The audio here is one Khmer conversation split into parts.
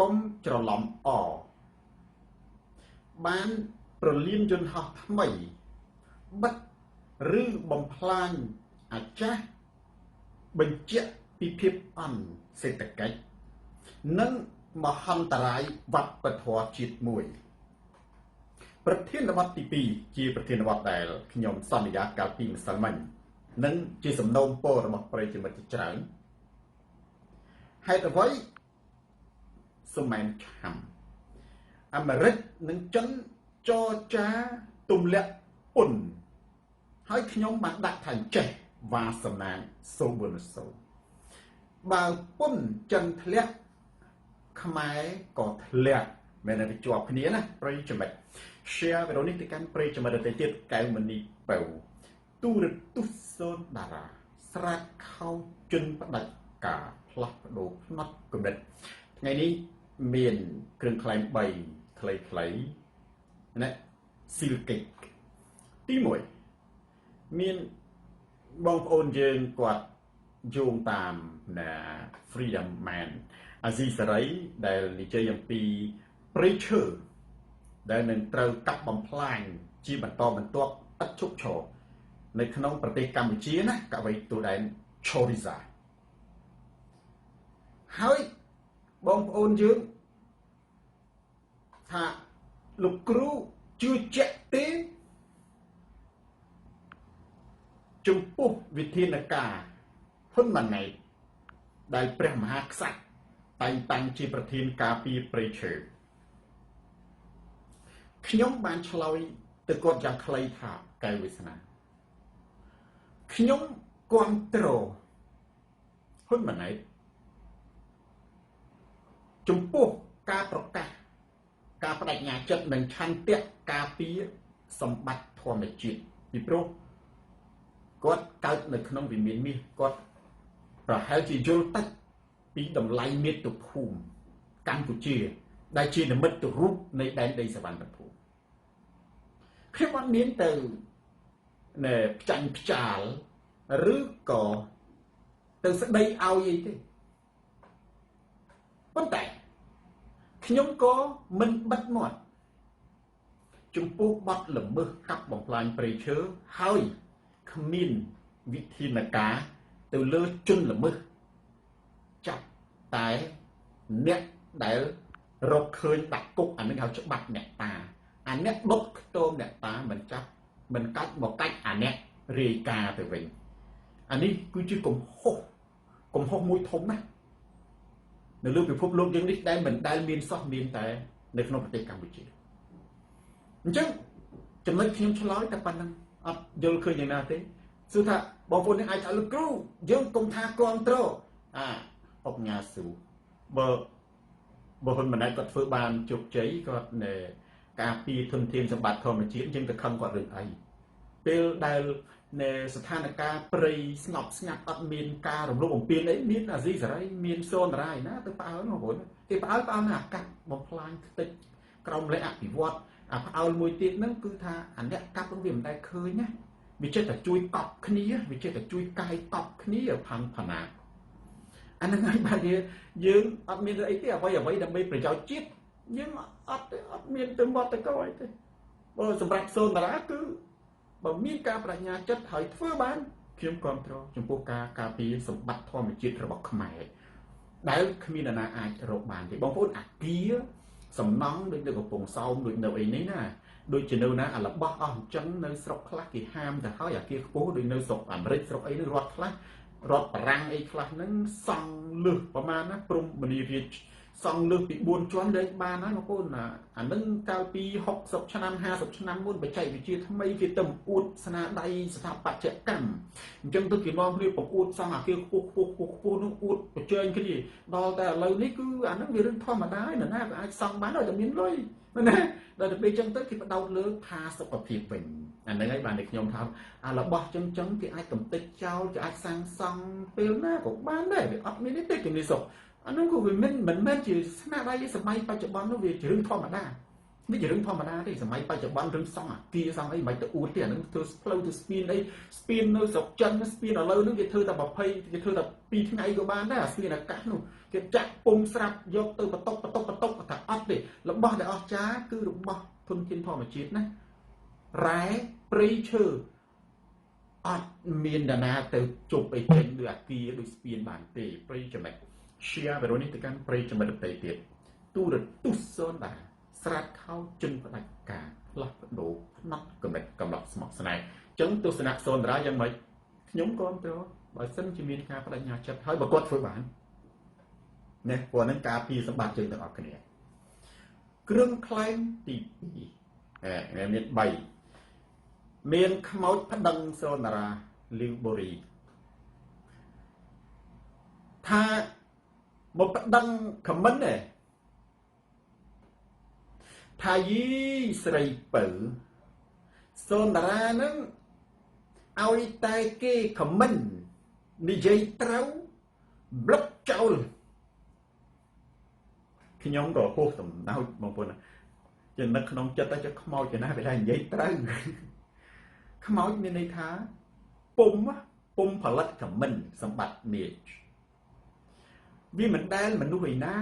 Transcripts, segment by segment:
កុំច្រឡំអបានប្រលានយន្តហោះថ្មីបិទឬបំផ្លាញអាចារ្យបញ្ជាក់ពីភាពអន់សេដ្ឋកិច្ចនិងមហន្តរាយវប្បធម៌ជាតិមួយប្រធានបទទី2ជាប្រធានបទដែលខ្ញុំសន្យាកាលពីម្សិលមិញនិងជាសំណូមពររបស់ប្រិយមិត្តជាច្រើនហេតុអ្វីសុំមែនឆាំអាមេរិកនិងចិនចរចាទម្លាក់ពន្ធហើយខ្ញុំបានដាក់ថាចេះវ៉ាសនាសូប៊ុនសូបើពន្ធចិនធ្លាក់ខ្មែរក៏ធ្លាក់មែនតែជាប់គ្នាណាប្រិយមិត្ត share វីដេអូនេះទៅកាន់ប្រិយមិត្តដទៃទៀតកៅមនីពៅទូរទស្សន៍សូនតារាស្រាតខោជន់ផ្ដាច់ការផ្លាស់ប្ដូរផ្នត់គំនិតថ្ងៃនេះមានគ្រឿងក្លែង3ខ្លីៗណាស៊ីលកិកទី1មានបងប្អូនយើងគាត់យោងតាមណា Freedom Man អាស៊ីសេរីដែលនិយាយអំពីព្រៃឈើដែលនឹងត្រូវកាប់បំផ្លាញជាបន្តបន្ទាប់ឥតឈប់ឈរនៅក្នុងប្រទេសកម្ពុជាណាកវីទូដែនឆូរីសាហើយបងប្អូនយើងថាលោកគ្រូជឿជាក់ទេចំពោះវិធានការហ៊ុនម៉ាណែតដែលព្រះមហាក្សត្រតែងតាំងជាប្រធានការពារព្រៃឈើខ្ញុំបានឆ្លើយទៅគាត់យ៉ាងខ្លីថាកែវវាសនាខ្ញុំគាំទ្រហ៊ុនម៉ាណែតចំពោះការប្រកាសការបដិញ្ញាចិត្តនិងឆន្ទៈការពារសម្បត្តិធម្មជាតិពីព្រោះគាត់កើតនៅក្នុងវិមានមាសគាត់ប្រហែលជាយល់តិចពីតម្លៃមាតុភូមិកម្ពុជាដែលជានិមិត្តរូបនៃដែនដីសវណ្ណភូមិខ្ញុំអត់មានទៅផ្ចាញ់ផ្ចាលឬក៏ទៅស្ដីឲ្យអីទេប៉ុន្តែខ្ញុំក៏មិនបិទមាត់ចំពោះបទល្មើសកាប់បំផ្លាញព្រៃឈើហើយគ្មានវិធានការទៅលើជនល្មើសចាប់តែអ្នកដែលរកឃើញដាក់គុកអានេះហៅច្បាប់អ្នកតាអាអ្នកដុតខ្ទមអ្នកតាមិនចាប់មិនកាច់មកកាច់អាអ្នករាយការណ៍ទៅវិញអានេះគឺជាកំហុសមួយធំណាស់នៅលើពិភពលោកយើងនេះដែលមិនដែលមានសោះមានតែនៅក្នុងប្រទេសកម្ពុជាអញ្ចឹងចំណុចខ្ញុំឆ្លើយតែប៉ុណ្្នឹងអត់យល់ឃើញយ៉ាងណាទេសួរថាបងប្អូនអាចឲ្យលោកគ្រូយើងកុំថាគ្រប់គ្រងអុកញ៉ាស៊ូបើហ៊ុនម៉ាណែតគាត់ធ្វើបានជោគជ័យគាត់ការពារធនធានសម្បត្តិធម្មជាតិយើងទៅខឹងគាត់រឿងអីពេលដែលស្ថានភាពព្រៃស្ងប់ស្ងាត់អត់មានការរំលោភបំពានអីមានអាស៊ីសេរីមានសូនតារាឯណាទៅផ្អើលបងប្អូនគេផ្អើលនៅអាកាសបំផ្លាញខ្ទេចក្រមលេខអភិវឌ្ឍអាផ្អើលមួយទៀតហ្នឹងគឺថាអាអ្នកកាប់នឹងវាមិនដែលឃើញណាវាចេះតែជួយកប់គ្នាវាចេះតែជួយកាយកប់គ្នាផាន់ផាណាអាហ្នឹងហើយបាទយើងអត់មានអីទេអ្វីដើម្បីប្រយោជន៍ជាតិយើងអត់មានទៅមាត់ទៅកោអីទេបើសម្រាប់សូនតារាគឺបើមានការបញ្ញាចិត្តហើយធ្វើបានខ្ញុំគាំទ្រចំពោះការពារសម្បត្តិធម្មជាតិរបស់ខ្មែរដែលគ្មាននរណាអាចរកបានទេបងប្អូនអាគារសំណង់ដូចនៅកំពង់សោមដូចនៅអីនេះណាដូចជានៅណាអារបស់អស់អញ្ចឹងនៅស្រុកខ្លះគេហាមទៅហើយអាគារខ្ពស់ដូចនៅស្រុកអាមេរិកស្រុកអីនឹងរដ្ឋខ្លះរដ្ឋបារាំងអីខ្លះហ្នឹងសង់លើសប្រមាណណាព្រំមនីរាជសង់លើសពី4ជាន់លេងបានហើយបងប្អូនអានឹងកាលពី60ឆ្នាំ50ឆ្នាំមុនបច្ចេកវិទ្យាថ្មីគេទៅអួតស្នាដៃស្ថាបត្យកម្មអញ្ចឹងទៅគេនាំគ្នាបង្អួតសង់អាគារខ្ពស់នោះអួតប្រជែងគ្នាដល់តែឥឡូវនេះគឺអានឹងវារឿងធម្មតាហើយនរណាក៏អាចសង់បានដោយតែមានលុយណាដល់ទៅពេលអញ្ចឹងទៅគេបដោតលើផាសុខភាពវិញអាហ្នឹងហើយបានតែខ្ញុំថាអារបស់អញ្ចឹងគេអាចកំទេចចោលគេអាចសាងសង់ពេលណាក៏បានដែរវាអត់មានទេជំនាញសុខអានោះក៏វាមិនមែនជាស្នាដៃសម័យបច្ចុប្បន្ននោះវាជារឿងធម្មតា វាជារឿងធម្មតាទេសម័យបច្ចុប្បន្នរឿងសង់អាគារសង់អីមិនទៅអួតទេអានឹងធ្វើផ្លូវទៅស្ពានអីស្ពាននៅស្រុកចិនស្ពានឥឡូវហ្នឹងគេធ្វើតែ20គេធ្វើតែ2ថ្ងៃក៏បានដែរអាស្ពានអាកាសនោះគេចាក់ពុំស្រាប់យកទៅបន្តុកថាអត់ទេរបស់ដែលអស្ចារ្យគឺរបស់ធនធានធម្មជាតិណារ៉ែព្រៃឈើអត់មាននរណាទៅជប់អីចេញដូចអាគារដូចស្ពានបានទេព្រៃចំណិត share វីដេអូនេះទៅកាន់ព្រៃចំណិតដទៃទៀតទូរទស្សន៍សូនដែរស្រាតខោជិនផ្ដាច់ការផ្លាស់ប្ដូរផ្នត់កំណត់កំឡោះស្មោះស្នេហ៍អញ្ចឹងទស្សនៈសូនតារាយ៉ាងម៉េចខ្ញុំគ្រប់គ្រងបើសិនជាមានការបដិញ្ញាចិត្តហើយបើគាត់ធ្វើបានណាព្រោះហ្នឹងការពារសម្បត្តិយើងទាំងអស់គ្នាគ្រឿងខ្លែងទី2មាន3មានខ្មោចប្តឹងសូនតារាលីវបូរីថាមកប្តឹងខមមិនទេថាយីស្រីពៅសូនតារានឹងឲ្យតែគេខមមិននិយាយត្រូវប្លុកចោលខ្ញុំក៏ហួសសំណោចបងប្អូនចំណឹកក្នុងចិត្តតែចុះខ្មោចទៅណាវាថានិយាយត្រូវខ្មោចមានន័យថាពុំផលិតខមមិនសម្បត្តិមាសវាមិនដែលមនុស្សឯណា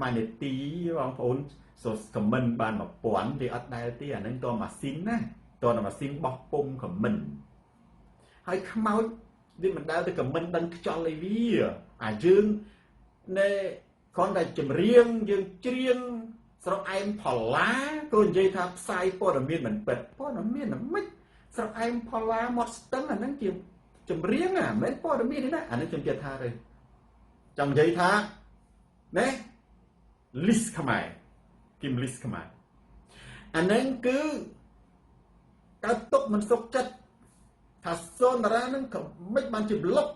មួយនាទីបងប្អូនសូសខមមិនបាន1000វាអត់ដែលទេអានឹងតម៉ាស៊ីនណាតម៉ាស៊ីនបោះពុំខមមិនហើយខ្មោចវាមិនដែលទៅខមមិនដឹងខ្ចល់អីវាអាយើងណែគ្រាន់តែចម្រៀងយើងច្រៀងស្រកអែមផល្លាក៏និយាយថាផ្សាយព័ត៌មានមិនពិតព័ត៌មានមិនស្រកអែមផល្លាមកស្ទឹងអានឹងជាចម្រៀងមិនមែនព័ត៌មានទេណាអានឹងខ្ញុំជឿថាទេចង់និយាយថាណែ list ខ្មែរគីម list ខ្មែរអានឹងគឺកើតទុកមិនសុខចិត្តថាសូនតារានឹងក៏មិនបានជាប្លុក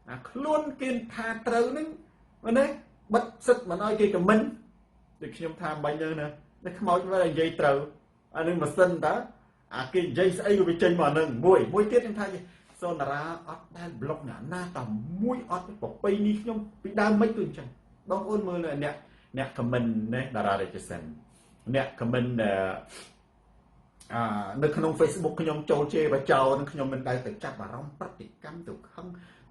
អាខ្លួនគេថាត្រូវនឹងណាបិទសិទ្ធមិនឲ្យគេខមមិនដូចខ្ញុំថាបាញ់ទៅណាតែខ្មោចមកនិយាយត្រូវអានឹងម៉ាស៊ីនតើអាគេនិយាយស្អីក៏វាចេញមកអានឹងមួយទៀតខ្ញុំថាសូនតារាអត់ដែលប្លុកណាតែមួយអត់ប្រពៃនេះខ្ញុំពីដើមមិនគឺអញ្ចឹងបងប្អូនមើលអ្នកខមមិនណាតារារាជសិនអ្នកខមមិននៅក្នុង Facebook ខ្ញុំចូលជេរបចោនឹងខ្ញុំមិនដែលទៅចាប់អារម្មណ៍ប្រតិកម្មទៅខឹង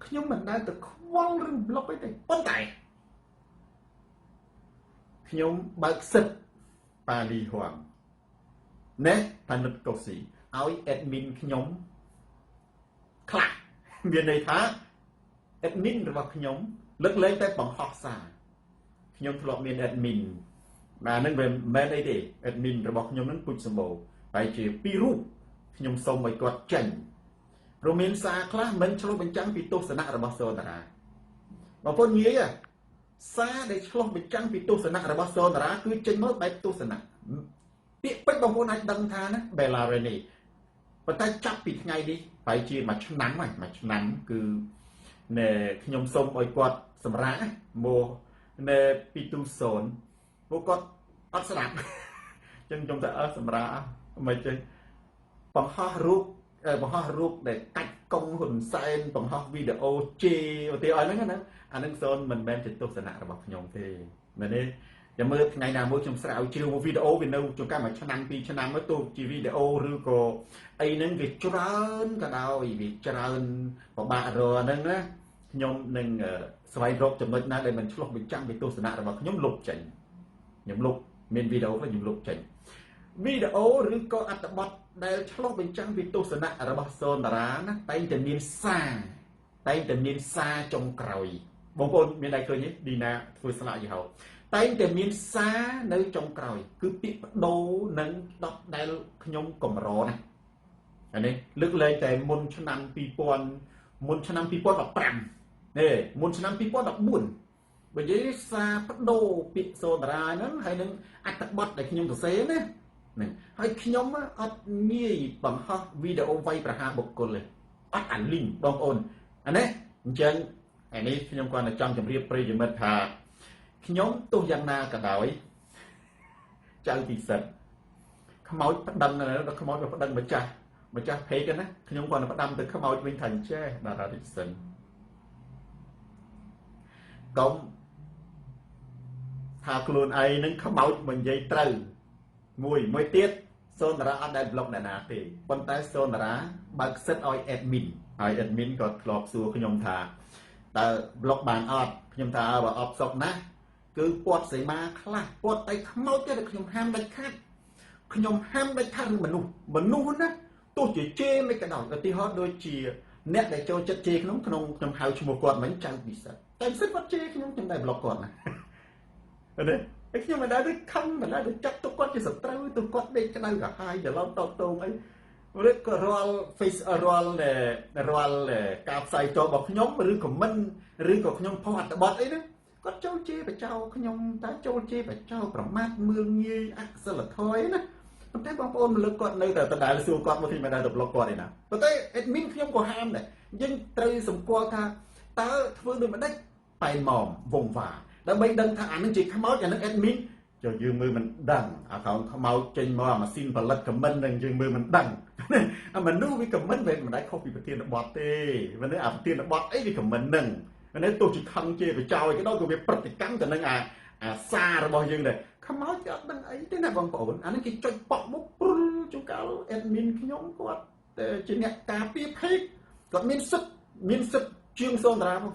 ខ្ញុំមិនដែលទៅខ្វល់ឬប្លុកអីទេប៉ុន្តែខ្ញុំបើកសិទ្ធប៉ាលីហួងណែប៉ានិតកូស៊ីឲ្យ admin ខ្ញុំខ្លះមានន័យថា admin របស់ខ្ញុំលើកលែងតែបង្ហោះសារខ្ញុំធ្លាប់មាន admin បាទហ្នឹងមិនមែនអីទេ admin របស់ខ្ញុំហ្នឹងពុជសម្បូរតែជា2រូបខ្ញុំសូមឲ្យគាត់ចេញព្រោះមានសារខ្លះមិនឆ្លុះបញ្ចាំងពីទស្សនៈរបស់សូនតារាបងប្អូនងាយសារដែលឆ្លុះបញ្ចាំងពីទស្សនៈរបស់សូនតារាគឺចេញមកបែបទស្សនៈពាក្យពេចន៍បងប្អូនអាចដឹងថាណា Bella Rene ប៉ុន្តែចាប់ពីថ្ងៃនេះបែរជាមួយឆ្នាំហើយមួយឆ្នាំគឺណែខ្ញុំសូមឲ្យគាត់សម្រាប់មកណែ220ពួកគាត់អត់ស្ដាប់ចឹងខ្ញុំថាសម្រាប់មិនចឹងបង្ហោះរូបដែលកាច់កុងហ៊ុនសែនបង្ហោះវីដេអូជេឧទាហរណ៍ហ្នឹងណាអានឹងសូនមិនមែនជាទស្សនៈរបស់ខ្ញុំទេមែនទេចាំមើលថ្ងៃណាមួយខ្ញុំស្រាវជ្រាវវីដេអូវានៅជួនកាលមួយឆ្នាំ2ឆ្នាំទៅទោះជាវីដេអូឬក៏អីហ្នឹងវាច្រើនក៏ដោយវាច្រើនពិបាករកហ្នឹងណាខ្ញុំនឹងស្វែងរកចំណុចណាដែលមិនឆ្លុះបញ្ចាំងពីទស្សនៈរបស់ខ្ញុំលុបចេញខ្ញុំលុបមានវីដេអូខ្លះខ្ញុំលុបចេញវីដេអូឬក៏អត្ថបទដែលឆ្លុះបញ្ចាំងពីទស្សនៈរបស់សូនតារាណាតែងតែមានសារចុងក្រោយបងប្អូនមានតែឃើញទេឌីណាធ្វើស្លាកយីហោតែងតែមានសារនៅចុងក្រោយគឺពាក្យបដូរនឹង10ដែលខ្ញុំកម្រណាអានេះលើកលែងតែមុនឆ្នាំ2000មុនឆ្នាំ2015នេះមុនឆ្នាំ2014បើនិយាយសារបដូរពាក្យសូនតារាហ្នឹងហើយនឹងអត្ថបទដែលខ្ញុំសរសេរណាហ្នឹងហើយខ្ញុំអត់ងាយបង្ហោះវីដេអូវាយប្រហារបុគ្គលទេអត់អាលីងបងប្អូនអានេះអញ្ចឹងអានេះខ្ញុំគាត់តែចង់ជម្រាបប្រិយមិត្តថាខ្ញុំទោះយ៉ាងណាក៏ដោយចៅពិសិដ្ឋខ្មោចប្តឹងដល់ខ្មោចប្តឹងម្ចាស់ភេកណាខ្ញុំគាត់ផ្ដាំទៅខ្មោចវិញថាអញ្ចេះតារារិទ្ធសិនកុំថាខ្លួនឯងនឹងខ្មោចមិននិយាយត្រូវ មួយទៀតសូនតារាអត់ដែល block អ្នកណាទេប៉ុន្តែសូនតារាបើកសិទ្ធឲ្យ admin ហើយ admin ក៏ធ្លាប់សួរខ្ញុំថាតើ block បានអត់ខ្ញុំថាបើអត់សុខណាស់គឺពាត់សីមាខ្លះពាត់តែខ្មោចទេខ្ញុំហាមដាច់ខាតខ្ញុំហាមដាច់ខាតមនុស្សណាទោះជាជេរមិនក៏ដោយឧទាហរណ៍ដូចជាអ្នកដែលចូលចិត្តជេរខ្ញុំហៅឈ្មោះគាត់មិញចៅពិសិដ្ឋតែពិសិដ្ឋគាត់ជេរខ្ញុំដែល block គាត់ណាណាតែខ្ញុំមិនដែលទៅខំមិនដែលទៅចាត់ទុកគាត់ជាសត្រូវទៅគាត់ដេកក្តៅក្រហាយច្រឡំតតងអីឬក៏រាល់ face រាល់ការផ្សាយចោលរបស់ខ្ញុំឬ comment ឬក៏ខ្ញុំផុសអត្ថបទអីហ្នឹងគាត់ចូលជេរបចោខ្ញុំតែចូលជេរបចោប្រមាថមើលងាយអសិលធម៌អីណាប៉ុន្តែបងប្អូនមកលើកគាត់នៅតែដដែលសួរគាត់មកទីមិនដែលទៅ block គាត់ឯណាប៉ុន្តែ admin ខ្ញុំក៏ហាមដែរយើងត្រូវសម្គាល់ថាតើធ្វើដូចម្ដេចប៉ែនម៉មវងវ៉ាដើម្បីដឹងថាអានឹងជាខ្មោចអានឹង admin ចុះយើងមើលមិនដឹងអាខោខ្មោចចេញមកអាម៉ាស៊ីនផលិត comment នឹងយើងមើលមិនដឹងអាមនុស្សវា comment មិនដែលខុសពីប្រធានបទទេវានៅអាប្រធានបទអីវា comment នឹងនៅទោះជាខឹងជាបចោយក៏ដោយក៏វាប្រតិកម្មទៅនឹងអាសាររបស់យើងដែរខ្មោចគេអត់ដឹងអីទេណាបងប្អូនអានេះគេចុចប៉ក់មុខព្រុលជួនកាល admin ខ្ញុំគាត់ជាអ្នកការពារ page គាត់មានសិទ្ធជាងសូនតារាមក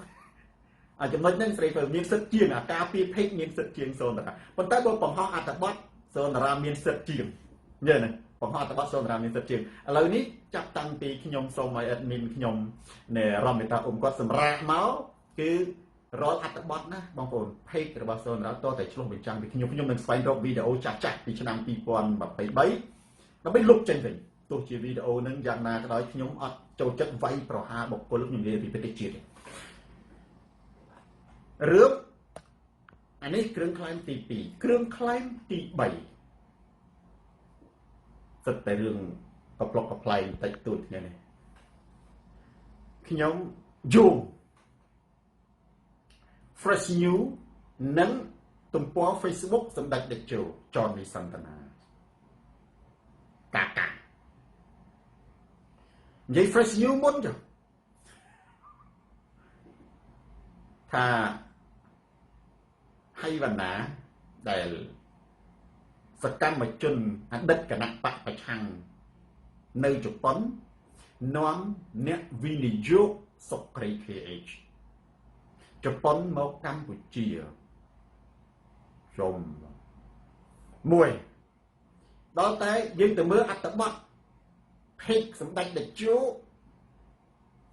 ចំណុចហ្នឹងស្រីទៅមានសិទ្ធជាងអាការពារ page មានសិទ្ធជាងសូនតារាប៉ុន្តែបើបង្ហោះអត្ថបទសូនតារាមានសិទ្ធជាងយល់ទេបង្ហោះអត្ថបទសូនតារាមានសិទ្ធជាងឥឡូវនេះចាប់តាំងពីខ្ញុំសូមឲ្យ admin ខ្ញុំនៃរមមេតាអ៊ុំគាត់សម្រាប់មកគឺរាល់អត្ថបទណាបងប្អូន page របស់សូនតារាតតែឆ្លុះបញ្ចាំងពីខ្ញុំនឹងស្វែងរកវីដេអូចាស់ពីឆ្នាំ2023ដើម្បីលុបចេញវិញទោះជាវីដេអូហ្នឹងយ៉ាងណាក៏ដោយខ្ញុំអត់ចូលចិត្តវាយប្រហារបុគ្គលខ្ញុំនិយាយពីប្រទេសជាតិរឿងអានេះគ្រឿងក្លែងទី2គ្រឿងក្លែងទី3សិតតែរឿងកប្លុកកប្លែងតិចតួចគ្នានេះខ្ញុំយង Fresh News និងទំព័រ Facebook សម្ដេចតេជោចនវិសន្តនាកាកានិយាយ Fresh News មុនចុះថាហៃវណ្ណាដែលសកម្មជនអតីតគណៈបកប្រឆាំងនៅជប៉ុននាំអ្នកវិនិយោគសុក្រី KH ជប៉ុនមកកម្ពុជាចំមួយដល់តែយើងទៅមើលអត្ថបទភេកសម្ដេចតេជោ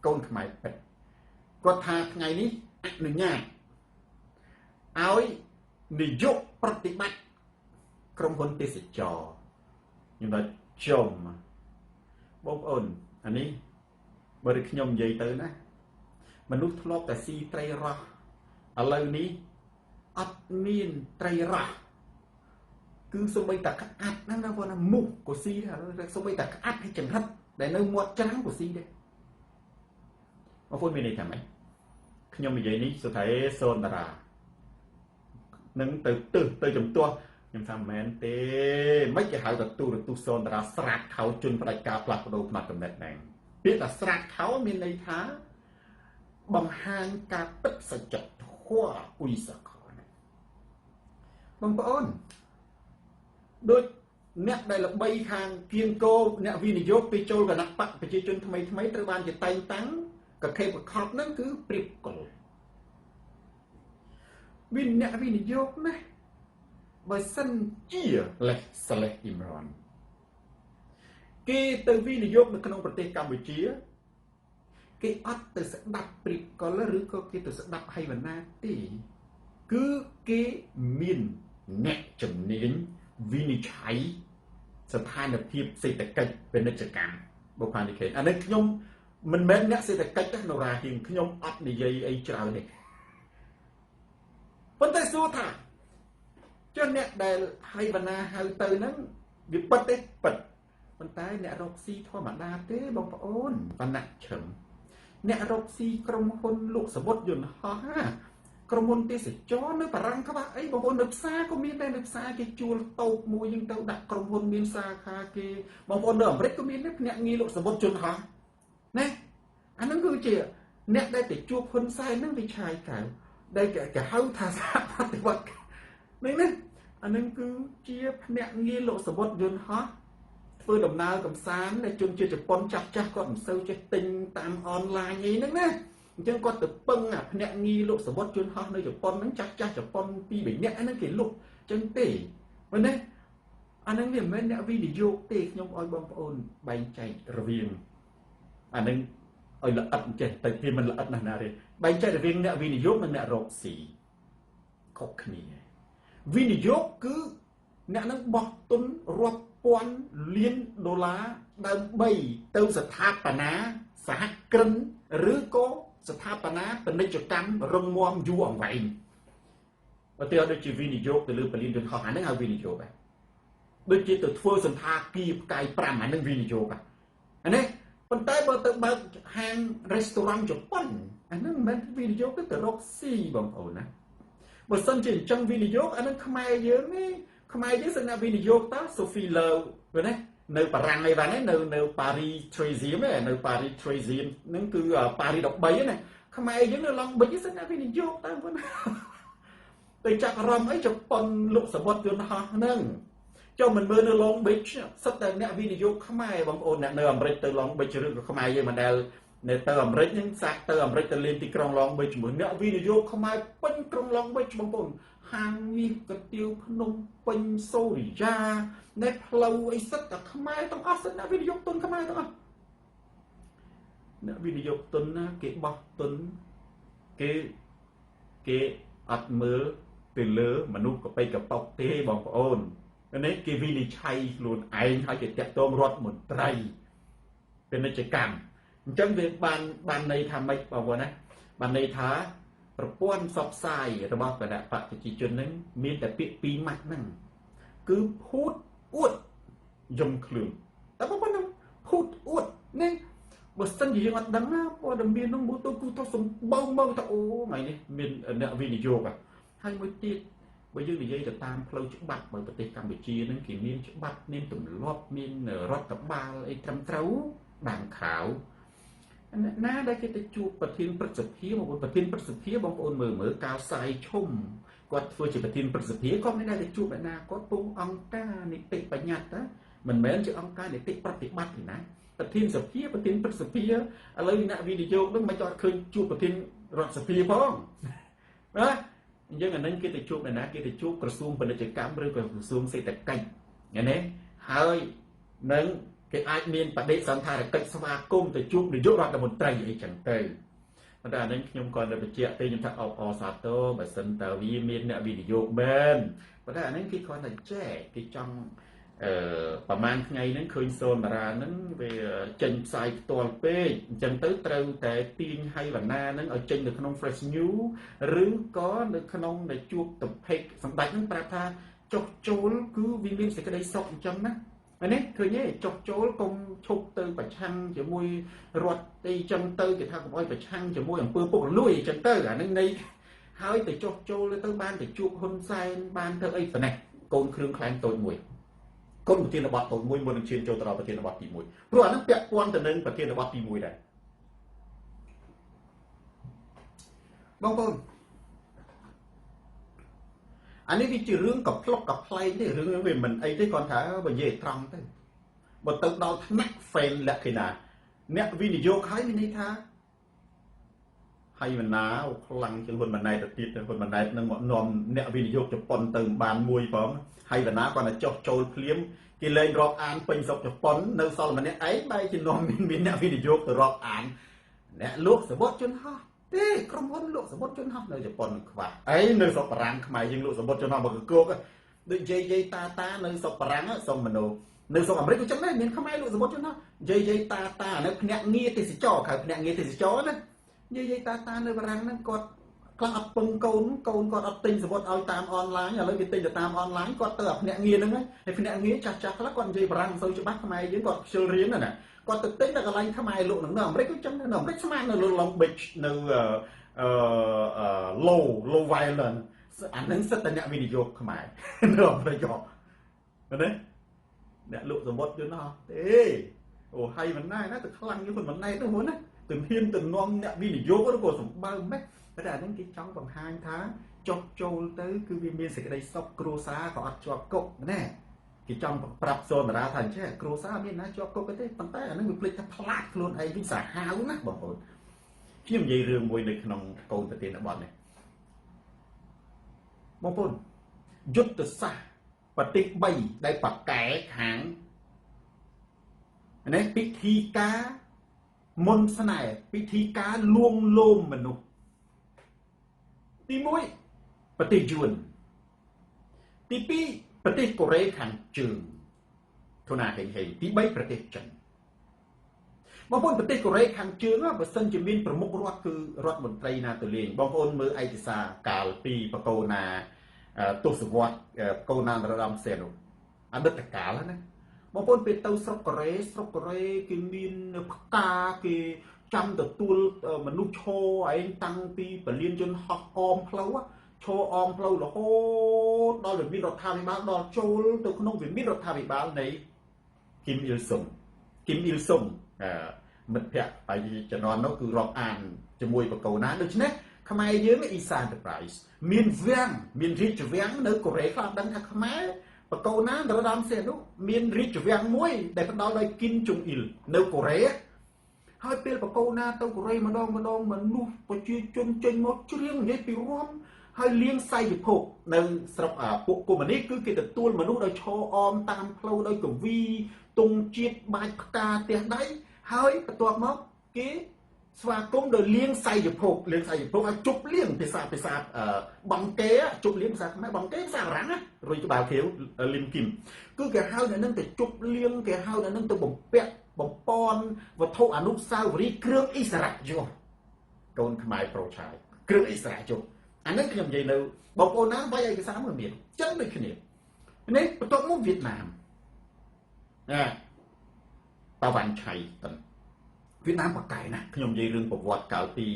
កូនខ្មែរពិតគាត់ថាថ្ងៃនេះអនុញ្ញាតឲ្យនាយកប្រតិបត្តិក្រុមហ៊ុនទេសចរខ្ញុំថាចំបងប្អូនអានេះបើតែខ្ញុំនិយាយទៅណាមនុស្សធ្លាប់តែស៊ីត្រីរ៉ស់ឥឡូវនេះអត់មានត្រីរ៉ស់គឺសូម្បីតែក្អាត់ហ្នឹងណាបងណាមុខក៏ស៊ីដែរសូម្បីតែក្អាត់ហើយចង្រិតដែលនៅមាត់ច្រាំងក៏ស៊ីដែរបងប្អូនមានន័យថាម៉េចខ្ញុំនិយាយនេះសុទ្ធតែសូនតារានឹងទៅចំទាស់ខ្ញុំថាមិនមែនទេមិនគេហៅថាទូរទស្សន៍សូនតារាស្រាតខោជន់ផ្ដាច់ការផ្លាស់ប្ដូរផ្នែកកំណត់ហ្នឹងពាក្យថាស្រាតខោមានន័យថាបង្ហាញការពិតសច្ចធម៌អ៊ុយសខណាបងប្អូនដូចអ្នកដែលល្បីខាងគៀងគោអ្នកវិនិយោគពីចូលគណៈបកប្រជាជនថ្មីត្រូវបានជាតែងតាំងកខេបកខប់ហ្នឹងគឺព្រៀបកុលអ្នកវិនិយោគណាបើសិនជាលេះស្លេះអ៊ីមរ៉ានគេទៅវិនិយោគនៅក្នុងប្រទេសកម្ពុជាគេអត់ទៅស្ដាប់ព្រៀបកុលឬក៏គេទៅស្ដាប់ហៃវណ្ណាទេគឺគេមានអ្នកជំនាញវិនិច្ឆ័យស្ថានភាពសេដ្ឋកិច្ចពាណិជ្ជកម្មបុផានិខេអានេះខ្ញុំមិនមែនអ្នកសេដ្ឋកិច្ចទេនរ៉ាហ៊ីងខ្ញុំអត់និយាយអីច្រើនទេប៉ុន្តែសួរថាចុះអ្នកដែលហៃវណ្ណាហៅទៅហ្នឹងវាពិតទេពិតប៉ុន្តែអ្នករកស៊ីធម្មតាទេបងប្អូនបណ្ណៈឈឹមអ្នករកស៊ីក្រុមហ៊ុនលក់សមុទ្រយន្តហោះក្រុមហ៊ុនទេសចរនៅបារាំងក្បាស់អីបងប្អូននៅផ្សារក៏មានដែរនៅផ្សារគេជួលតូបមួយយើងទៅដាក់ក្រុមហ៊ុនមានសាខាគេបងប្អូននៅអាមេរិកក៏មានដែរភ្នាក់ងារលក់សមុទ្រយន្តហោះណាអាហ្នឹងគឺជាអ្នកដែលទៅជួបហ៊ុនសែនហ្នឹងវាឆាយកៅដែលគេហៅថាសហប្រតិបត្តិនេះណា អានឹងគឺជាភ្នាក់ងារលោកសវុតយន្តហោះធ្វើដំណើរកំសាន្តដែលជនជាតិជប៉ុនចាស់គាត់មិនសូវចេះទិញតាមអនឡាញអីហ្នឹងណាអញ្ចឹងគាត់ទៅពឹងអាភ្នាក់ងារលោកសវុតយន្តហោះនៅជប៉ុនហ្នឹងចាស់ជប៉ុន2 3នាក់ហ្នឹងគេលុបអញ្ចឹងទេមែនទេអានឹងវាមិនមែនអ្នកវិនិយោគទេខ្ញុំឲ្យបងប្អូនបែងចែករវាងអានឹងឲ្យល្អិតចេះតែវាមិនល្អិតណាស់ណាទេបែងចែករវាងអ្នកវិនិយោគនិងអ្នករកស៊ីខុសគ្នាវិនិយោគគឺអ្នកនឹងបោះទុនរាប់ពាន់លានដុល្លារដើម្បីទៅស្ថាបនាសហគ្រិនឬក៏ស្ថាបនាពាណិជ្ជកម្មរឹងមាំយូរអង្វែងឧទាហរណ៍ដូចជាវិនិយោគទៅលើពលានយន្តហោះអាហ្នឹងហៅវិនិយោគដូចជាទៅធ្វើសន្តាគារផ្កាយ5អាហ្នឹងវិនិយោគអានេះប៉ុន្តែបើទៅបើកហាងរេស្តូរ៉ាំជប៉ុនអាហ្នឹងមិនមែនវិនិយោគទេទៅរកស៊ីបងប្អូនណាបើសិនជាអញ្ចឹងវិនិយោគអាហ្នឹងខ្មែរយើងនេះខ្មែរយើងសឹងថាវិនិយោគតើ Sophie Low ឃើញទេនៅបារាំងអីបាននៅ Paris Troisième នៅ Paris Troisième ហ្នឹងគឺ Paris 13ណាខ្មែរយើងនៅ Long Beach សឹងថាវិនិយោគតើបងទៅចាប់អារម្មណ៍អីជប៉ុនលុកសវត្តយន្តហោះហ្នឹងចូលមិនមើលនៅ Long Beach សិតតែអ្នកវិនិយោគខ្មែរបងប្អូនអ្នកនៅអាមេរិកទៅ Long Beach ឬក៏ខ្មែរយើងមិនដែលនៅទៅអាមេរិកហ្នឹងសាក់ទៅអាមេរិកទៅលេងទីក្រុង Long Beach ជាមួយអ្នកវិនិយោគខ្មែរពេញក្រុង Long Beach បងប្អូនហាងមាសកាទៀវភ្នំពេញសូរិយានៅផ្លូវអីសិតតែខ្មែរទាំងអស់សិតអ្នកវិនិយោគទុនខ្មែរទាំងអស់អ្នកវិនិយោគទុនណាគេបោះទុនគេអត់មើលទៅលើមនុស្សកប៉ិកប៉ុកទេបងប្អូននេះគេវិនិច្ឆ័យខ្លួនឯងហើយគេតាក់ទងរដ្ឋមន្ត្រីពាណិជ្ជកម្មអញ្ចឹងវាបានន័យថាម៉េចបងប្អូនណាបានន័យថាប្រព័ន្ធផ្សព្វផ្សាយរបស់គណៈបកប្រជាជនហ្នឹងមានតែពាក្យពីរម៉ាត់ហ្នឹងគឺភូតអួតយំខ្លួនតែបងប្អូនភូតអួតនេះបើសិនជាយើងអត់ដឹងណាព័ត៌មាននោះមកទៅគឺទៅសម្បងមកថាអូថ្ងៃនេះមានអ្នកវិនិយោគហើយមួយទៀតបើយើងនិយាយទៅតាមផ្លូវច្បាប់បើប្រទេសកម្ពុជាហ្នឹងគេមានច្បាប់មានទម្លាប់មានរដ្ឋបាលអីត្រឹមត្រូវដាំខៅណាដែលគេទៅជួបប្រធានព្រឹទ្ធសភាបងប្អូនប្រធានព្រឹទ្ធសភាបងប្អូនមើលកៅសាយឈុំគាត់ធ្វើជាប្រធានព្រឹទ្ធសភាគាត់មិនដែលទៅជួបអ្នកណាគាត់ពុំអង្គការនីតិបញ្ញត្តិមិនមែនជាអង្គការនីតិប្រតិបត្តិទេណាប្រធានសភាប្រធានព្រឹទ្ធសភាឥឡូវអ្នកវិនិយោគនឹងមិនចង់ឃើញជួបប្រធានរដ្ឋសភាផងណាអញ្ចឹងអានឹងគេទៅជួបអ្នកណាគេទៅជួបក្រសួងពាណិជ្ជកម្មឬក៏ក្រសួងសេដ្ឋកិច្ចណាហើយនឹងគេអាចមានបដិសន្ធារកិច្ចស្វាគមន៍ទៅជួបនាយករដ្ឋមន្ត្រីអីចឹងទៅប៉ុន្តែអានេះខ្ញុំក៏នៅបញ្ជាក់ទេខ្ញុំថាអបអសាទរបើសិនតើវាមានអ្នកវិនិយោគមែនប៉ុន្តែអានេះគេគ្រាន់តែចែកគេចង់ប្រហែលថ្ងៃហ្នឹងឃើញសូនតារាហ្នឹងវាចេញផ្សាយផ្ទាល់ពេកអញ្ចឹងទៅត្រូវតែទាញឲ្យវណ្ណាហ្នឹងឲ្យចេញនៅក្នុង Fresh News ឬក៏នៅក្នុងដែលជួបតំផេកសម្ដេចហ្នឹងប្រាប់ថាចុះចូលគឺវាមានសេចក្តីសុខអញ្ចឹងណានេះឃើញទេចុះចូលកុំឈប់ទៅប្រឆាំងជាមួយរដ្ឋអីចឹងទៅគេថាកុំឲ្យប្រឆាំងជាមួយអង្គើពុករលួយអញ្ចឹងទៅអានឹងនៃហើយទៅចុះចូលទៅបានទៅជួបហ៊ុនសែនបានទៅអីប៉ុណ្ណេះកូនគ្រឿងខ្លែងតូចមួយកូនប្រធានបទតូចមួយមុននឹងឈានចូលទៅដល់ប្រធានបទទី1ព្រោះអានឹងពាក់ព័ន្ធទៅនឹងប្រធានបទទី1ដែរបងប្អូនអានេះវាជារឿងកផ្លុកកផ្លែងទេរឿងវាមិនអីទេគាត់ថាបើនិយាយត្រង់ទៅបើទៅដល់ថ្នាក់ fail លក្ខណៈអ្នកវិនិយោគហើយមានន័យថាហើយវណ្ណាខ្លាំងជាងហ៊ុនម៉ាណែតទៅទៀតហ៊ុនម៉ាណែតនឹងមកនាំអ្នកវិនិយោគជប៉ុនទៅបានមួយផងហើយវណ្ណាគាត់តែចុះចូលភ្លាមគេលែងរាប់អានពេញស្រុកជប៉ុននៅសល់ម្នាក់ឯងបែរជានាំមានអ្នកវិនិយោគទៅរាប់អានអ្នកលោកសវត្តជនហោះទេក្រុមហ៊ុនលោកសមុទ្រជនហោះនៅជប៉ុនខ្វះអីនៅស្រុកបារាំងខ្មែរយើងលោកសមុទ្រជនហោះមកកគោកដូចយាយតានៅស្រុកបារាំងសុំមនុស្សនៅស្រុកអាមេរិកក៏ចឹងដែរមានខ្មែរលោកសមុទ្រជនហោះយាយតានៅភ្នាក់ងារទេសចរហៅភ្នាក់ងារទេសចរណាយាយតានៅបារាំងហ្នឹងគាត់ខ្លះអត់ពឹងកូនគាត់អត់ទិញសមុទ្រឲ្យតាមអនឡាញឥឡូវគេទិញទៅតាមអនឡាញគាត់ទៅអាភ្នាក់ងារហ្នឹងហើយភ្នាក់ងារចាស់ខ្លះគាត់និយាយបារាំងមិនសូវច្បាស់ខ្មែរយើងគាត់ខ្ជិលរៀនណាគាត់ទៅទិញនៅកន្លែងខ្មែរលក់នៅអាមេរិកក៏ចឹងនៅអាមេរិកស្មាននៅ Long Beach នៅlow violence អានឹងសិតតែអ្នកវិនិយោគខ្មែរនៅអាមេរិកណាអ្នកលក់សមុទ្រយន្តហោះទេអូហើយមិនណាទៅខ្លាំងយល់មិនណែទៅហ្នឹងណាទៅហ៊ានទៅនាំអ្នកវិនិយោគឬក៏សម្បើម៉េចតែអានឹងគេចង់បង្ហាញថា ចុះចូលទៅគឺវាមានសេចក្តីសុខគ្រួសារក៏អត់ជាប់គុកណែគេចង់ប្រាប់សូនតារាថាអញ្ចឹងគ្រួសារមានណាជាប់គុកទេប៉ុន្តែអានឹងវាភ្លេចថាផ្លាត់ខ្លួនឯងវិញសាហាវណាបងប្អូនខ្ញុំនិយាយរឿងមួយនៅក្នុងកូនប្រធានបទនេះបងប្អូនយុទ្ធសាស្ត្រប្រទេស3ដែលបកកែខាងនេះពិធីការមុនស្នេហ៍ពិធីការលួងលោមមនុស្សទី1ប្រទេសយួនទី2ប្រទេសកូរ៉េខាងជើងធនាហេងហេងទី3ប្រទេសចិនបងប្អូនប្រទេសកូរ៉េខាងជើងបើសិនជាមានប្រមុខរដ្ឋគឺរដ្ឋមន្ត្រីណាទៅលេងបងប្អូនមើលឯកសារកាលពីបកូណាទស្សវត្សកូណានរ៉ាំសេនអតីតកាលណាបងប្អូនពេលទៅស្រុកកូរ៉េគេមានផ្កាគេចាំទទួលមនុស្សឈរឯងតាំងពីពលានជនហោះអមផ្លូវឈរអមផ្លូវរហូតដល់វិមានរដ្ឋាភិបាលដល់ចូលទៅក្នុងវិមានរដ្ឋាភិបាលនៃគីមអ៊ីលសុងមិត្តភ័ក្តិហើយជំនាន់នោះគឺរាប់អានជាមួយបកូណាដូច្នេះខ្មែរយើងអ៊ីសាន Enterprise មានវាំងមានរាជវាំងនៅកូរ៉េខ្លះដឹងថាខ្មែរបកូណានរ៉ាំសេនោះមានរាជវាំងមួយដែលផ្ដល់ដោយគីមចុងអ៊ីលនៅកូរ៉េហើយពេលបកូណាទៅកូរ៉េម្ដងមនុស្សប្រជាជនចេញមកច្រៀងនិយាយពីរំហើយលៀងសៃវិភពនៅស្រុកពួកកុម្មុយនីសគឺគេទទួលមនុស្សដោយឈរអមតាមផ្លូវដោយកវីទង់ជាតិបាច់ផ្កាផ្ទះដៃហើយបន្ទាប់មកគេស្វាគមន៍ដោយលៀងសៃវិភពឲ្យជប់លៀងភាសាបងកេជប់លៀងភាសាខ្មែរបងកេភាសាបារាំងណារុយក្បាលខៀវលឹមគីមគឺគេហៅអ្នកនឹងទៅជប់លៀងគេហៅអ្នកនឹងទៅបំពាក់បំពន់វត្ថុអនុស្សាវរីយ៍គ្រឿងអិសរាជយុទ្ធកូនខ្មែរប្រូឆាយគ្រឿងអិសរាជយុទ្ធអានេះខ្ញុំនិយាយនៅបងប្អូនណាវាយឯកសារមួយមានចឹងដូចគ្នានេះបន្ទាប់មកវៀតណាមតាវ៉ាន់ឆៃវៀតណាមបកកែណាខ្ញុំនិយាយរឿងប្រវត្តិកាលពី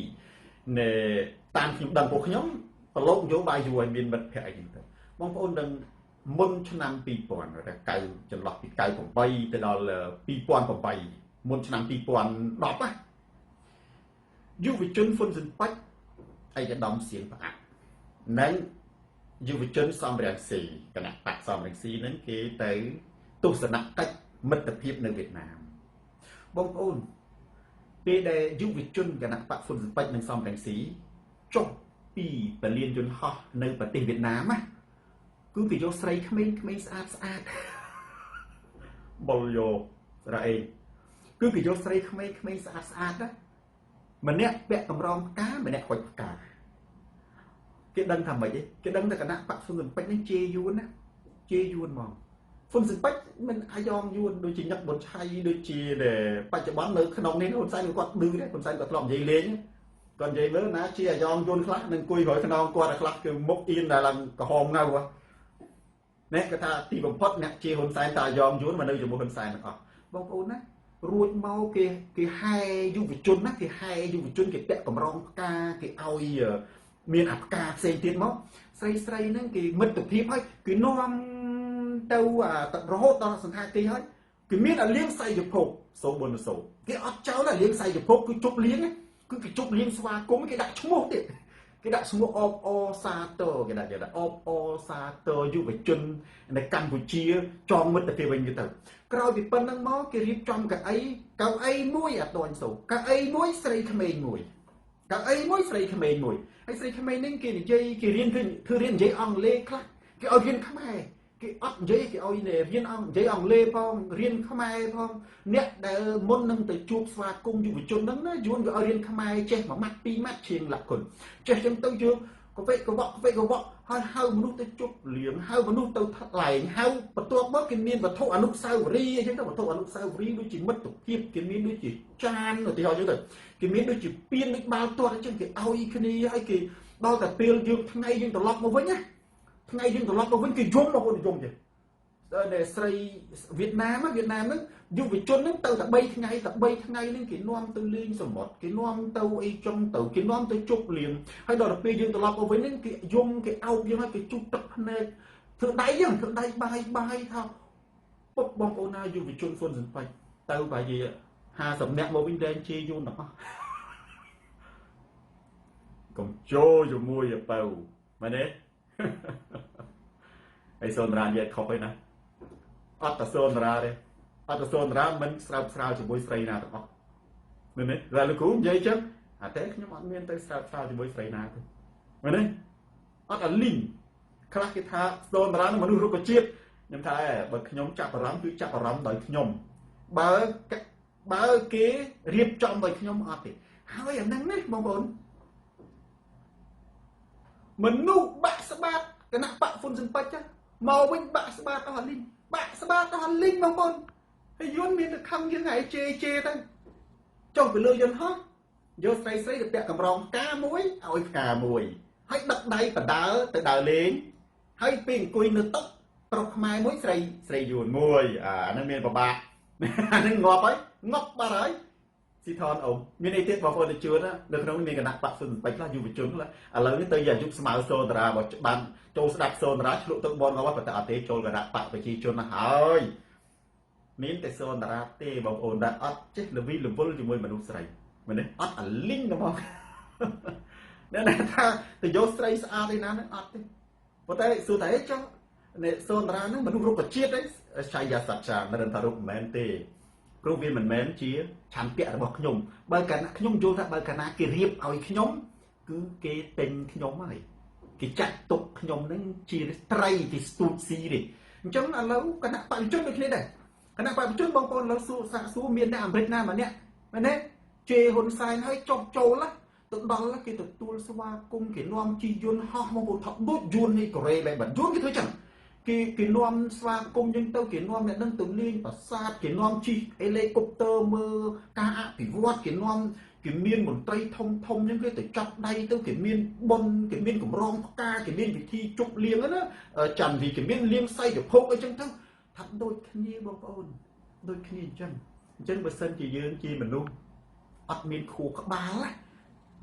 នៃតាមខ្ញុំដឹងពួកខ្ញុំប្រឡូកនយោបាយយូរឲ្យមានមិត្តភ័ក្តិអីចឹងទៅបងប្អូនដឹងមុនឆ្នាំ2000តែចន្លោះពី98ទៅដល់2008មុនឆ្នាំ2010ណាយុវជនហ៊ុនស៊ិនប៉ិចឯកឧត្តមសៀងផ្អាក់និងយុវជនសំរងស៊ីគណៈបកសំរងស៊ីហ្នឹងគេទៅទស្សនកិច្ចមិត្តភាពនៅវៀតណាមបងប្អូនពេលដែលយុវជនគណៈបកហ៊ុនស៊ិនប៉ិចនិងសំរងស៊ីចុះពីពលានយន្តហោះនៅប្រទេសវៀតណាមណាគឺគេយកស្រីក្មេងស្អាតបុលយករ៉ាអេគឺគេយកស្រីក្មេងស្អាតណាម្នាក់ពាក់កម្រងផ្កាម្នាក់ខូចផ្កាគេដឹងថាម៉េចទេគេដឹងតែគណៈបកហ៊ុនស៊ិនប៉ិចនេះជេរយួនណាជេរយួនហ្មងហ៊ុនស៊ិនប៉ិចមិនអាយ៉ងយួនដូចជាញឹកប៊ុនឆៃដូចជាបច្ចុប្បន្ននៅក្នុងនេះហ៊ុនសែនគាត់ឌឺដែរហ៊ុនសែនគាត់ធ្លាប់និយាយលេងគាត់និយាយមើលណាជាអាយ៉ងយួនខ្លះនឹងអង្គុយក្រោយខ្នងគាត់ខ្លះគឺមុខអៀនដែលឡើងក្រហមងៅនេះគាត់ថាទីបំផុតអ្នកជាហ៊ុនសែនតាអាយ៉ងយួនមកនៅជាមួយហ៊ុនសែនទាំងអស់បងប្អូនណារួចមកគេហែយុវជនណាគេហែយុវជនគេពាក់កម្រងផ្កាគេឲ្យមានអាផ្កាផ្សេងទៀតមកស្រីហ្នឹងគេមិត្តភាពហើយគេនាំទៅរហូតដល់សន្តាគារហើយគេមានអាលៀងសៃយភពសូបុនសូគេអត់ចោលអាលៀងសៃយភពគឺជប់លៀងគឺគេជប់លៀងស្វាគមន៍គេដាក់ឈ្មោះទៀតគេដាក់ឈ្មោះអបអសាទរគេដាក់អបអសាទរយុវជននៅកម្ពុជាចងមិត្តភាពវិញទៅក្រោយពីប៉ុណ្្នឹងមកគេរៀបចំកៅអីមួយអត់ទាន់សូកៅអីមួយស្រីក្មេងមួយកៅអីមួយស្រីក្មេងមួយហើយស្រីក្មេងនេះគេនិយាយគេរៀនធ្វើរៀននិយាយអង់គ្លេសខ្លះគេឲ្យរៀនខ្មែរគេអត់និយាយគេឲ្យរៀននិយាយអង់គ្លេសផងរៀនខ្មែរផងអ្នកដែលមុននឹងទៅជួបស្វាគមន៍យុវជនហ្នឹងណាយួនក៏ឲ្យរៀនខ្មែរចេះមួយម៉ាត់ពីរម៉ាត់ជាងលក្ខគុណចេះចឹងទៅយើងកវេកវក់ហើយហៅមនុស្សទៅជប់លៀងហៅមនុស្សទៅថ្លែងហៅបន្ទាប់មកគេមានវត្ថុអនុស្សាវរីយ៍អញ្ចឹងទៅវត្ថុអនុស្សាវរីយ៍ដូចជាមិត្តភាពគេមានដូចជាចានឧទាហរណ៍អញ្ចឹងទៅគេមានដូចជាពៀនដូចបាល់ទាត់អញ្ចឹងគេឲ្យគ្នាហើយគេដល់តែពេលយើងថ្ងៃយើងត្រឡប់មកវិញណាថ្ងៃយើងត្រឡប់មកវិញគេយំមកគាត់យំទេដែលស្រីវៀតណាមហ្នឹងយុវជនហ្នឹងទៅតែ3ថ្ងៃហ្នឹងគេនាំទៅលេងសមុទ្រគេនាំទៅអីចុងទៅគេនាំទៅជប់លៀងហើយដល់ពេលយើងត្រឡប់មកវិញហ្នឹងគេយំគេអោបយើងហើយគេជុះទឹកភ្នែកធ្វើដៃបាយថាពុកបងប្អូនណាយុវជនហ៊ុនស៊ិនប៉ិចទៅប្រហែល50នាក់មកវិញដែងជេរយូនទាំងអស់កុំចូលជាមួយទៅ មែនទេហើយសូនតារានិយាយខុសឯណាអត់តែសូនតារាទេអត់តែសូនតារាមិនស្រើបស្រាវជាមួយស្រីណាទាំងអស់មែនទេតែលោកគ្រូនិយាយចឹងអាតែខ្ញុំអត់មានទៅស្រើបស្រាវជាមួយស្រីណាទេមែនទេអត់អាលីងខ្លះគេថាសូនតារានឹងមនុស្សរុក្ខជាតិខ្ញុំថាបើខ្ញុំចាប់អារម្មណ៍គឺចាប់អារម្មណ៍ដោយខ្ញុំបើគេរៀបចំដោយខ្ញុំអត់ទេហើយអាហ្នឹងណាបងប្អូនមនុស្សបាក់ស្បាតគណៈបកហ៊ុនស៊ិនប៉ិចមកវិញបាក់ស្បាតអស់លីងបាក់ស្បាតអស់លីងបងប្អូនហើយយន្តមានតែខំយើងហើយជេទៅចុះទៅលើយន្តហោះយកស្រីទៅពាក់កម្រងផ្កាមួយឲ្យផ្កាមួយហើយដឹកដៃបដើទៅដើរលេងហើយពេលអង្គុយនៅតុប្រុសខ្មែរមួយស្រីយួនមួយអាហ្នឹងមានប្របាក់អាហ្នឹងងាប់ហើយងាប់បាត់ហើយស៊ីថនអ៊ំមានអីទៀតបងប្អូនទៅជួននៅក្នុងមានគណៈបកស៊ុនពេជ្រខ្លះយុវជនខ្លះឥឡូវនេះទៅយកអាយុស្មើសូនតារាបើបានចូលស្ដាប់សូនតារាឆ្លុកទឹកបនរបស់ប៉ុន្តែអត់ទេចូលគណៈបកប្រជាជនណាហើយមានតែសូនតារាទេបងប្អូនដែលអត់ចេះលវីលវល់ជាមួយមនុស្សស្រីមែនទេអត់អាលីងហ្មងអ្នកណាថាទៅយកស្រីស្អាតឯណាហ្នឹងអត់ទេប៉ុន្តែសួរតែចុះអ្នកសូនតារាហ្នឹងមនុស្សរុក្ខជាតិឯងឆាយាសច្ចានរិនតារុកមិនមែនទេព្រោះវាមិនមែនជាឆន្ទៈរបស់ខ្ញុំបើកាលណាខ្ញុំយល់ថាបើកាលណាគេរៀបឲ្យខ្ញុំគឺគេទិញខ្ញុំហើយគេចាត់ទុកខ្ញុំហ្នឹងជាត្រីជាស្ទូតស៊ីទេអញ្ចឹងឥឡូវគណៈបព្វជិជនដូចគ្នាដែរគណៈបព្វជិជនបងប្អូនឥឡូវសាកសួរមានអ្នកអាមេរិកណាម្នាក់មែនទេជេហ៊ុនសែនហើយចុះចូលទៅដល់គេទទួលស្វាគមន៍គេនាំជិះយន្តហោះមកថប់ដូចយន្តនៃកូរ៉េដែរបាទយន្តគេធ្វើចឹងគេនាំស្វាគមន៍ចឹងទៅគេនាំអ្នកនឹងទៅលេងប្រាសាទគេនាំជិះហេលីកូបទ័រមើលការអភិវឌ្ឍគេនាំគេមានមន្ត្រីធំចឹងគេទៅចាប់ដៃទៅគេមានប៉ុនគេមានកម្រងផ្កាគេមានវិធីជប់លៀងណាច័ន្ទវិគេមានលៀងសៃកភពអីចឹងទៅថាដូចគ្នាបងប្អូនដូចគ្នាអញ្ចឹងបើសិនជាយើងជាមនុស្សអត់មានខួរក្បាលណា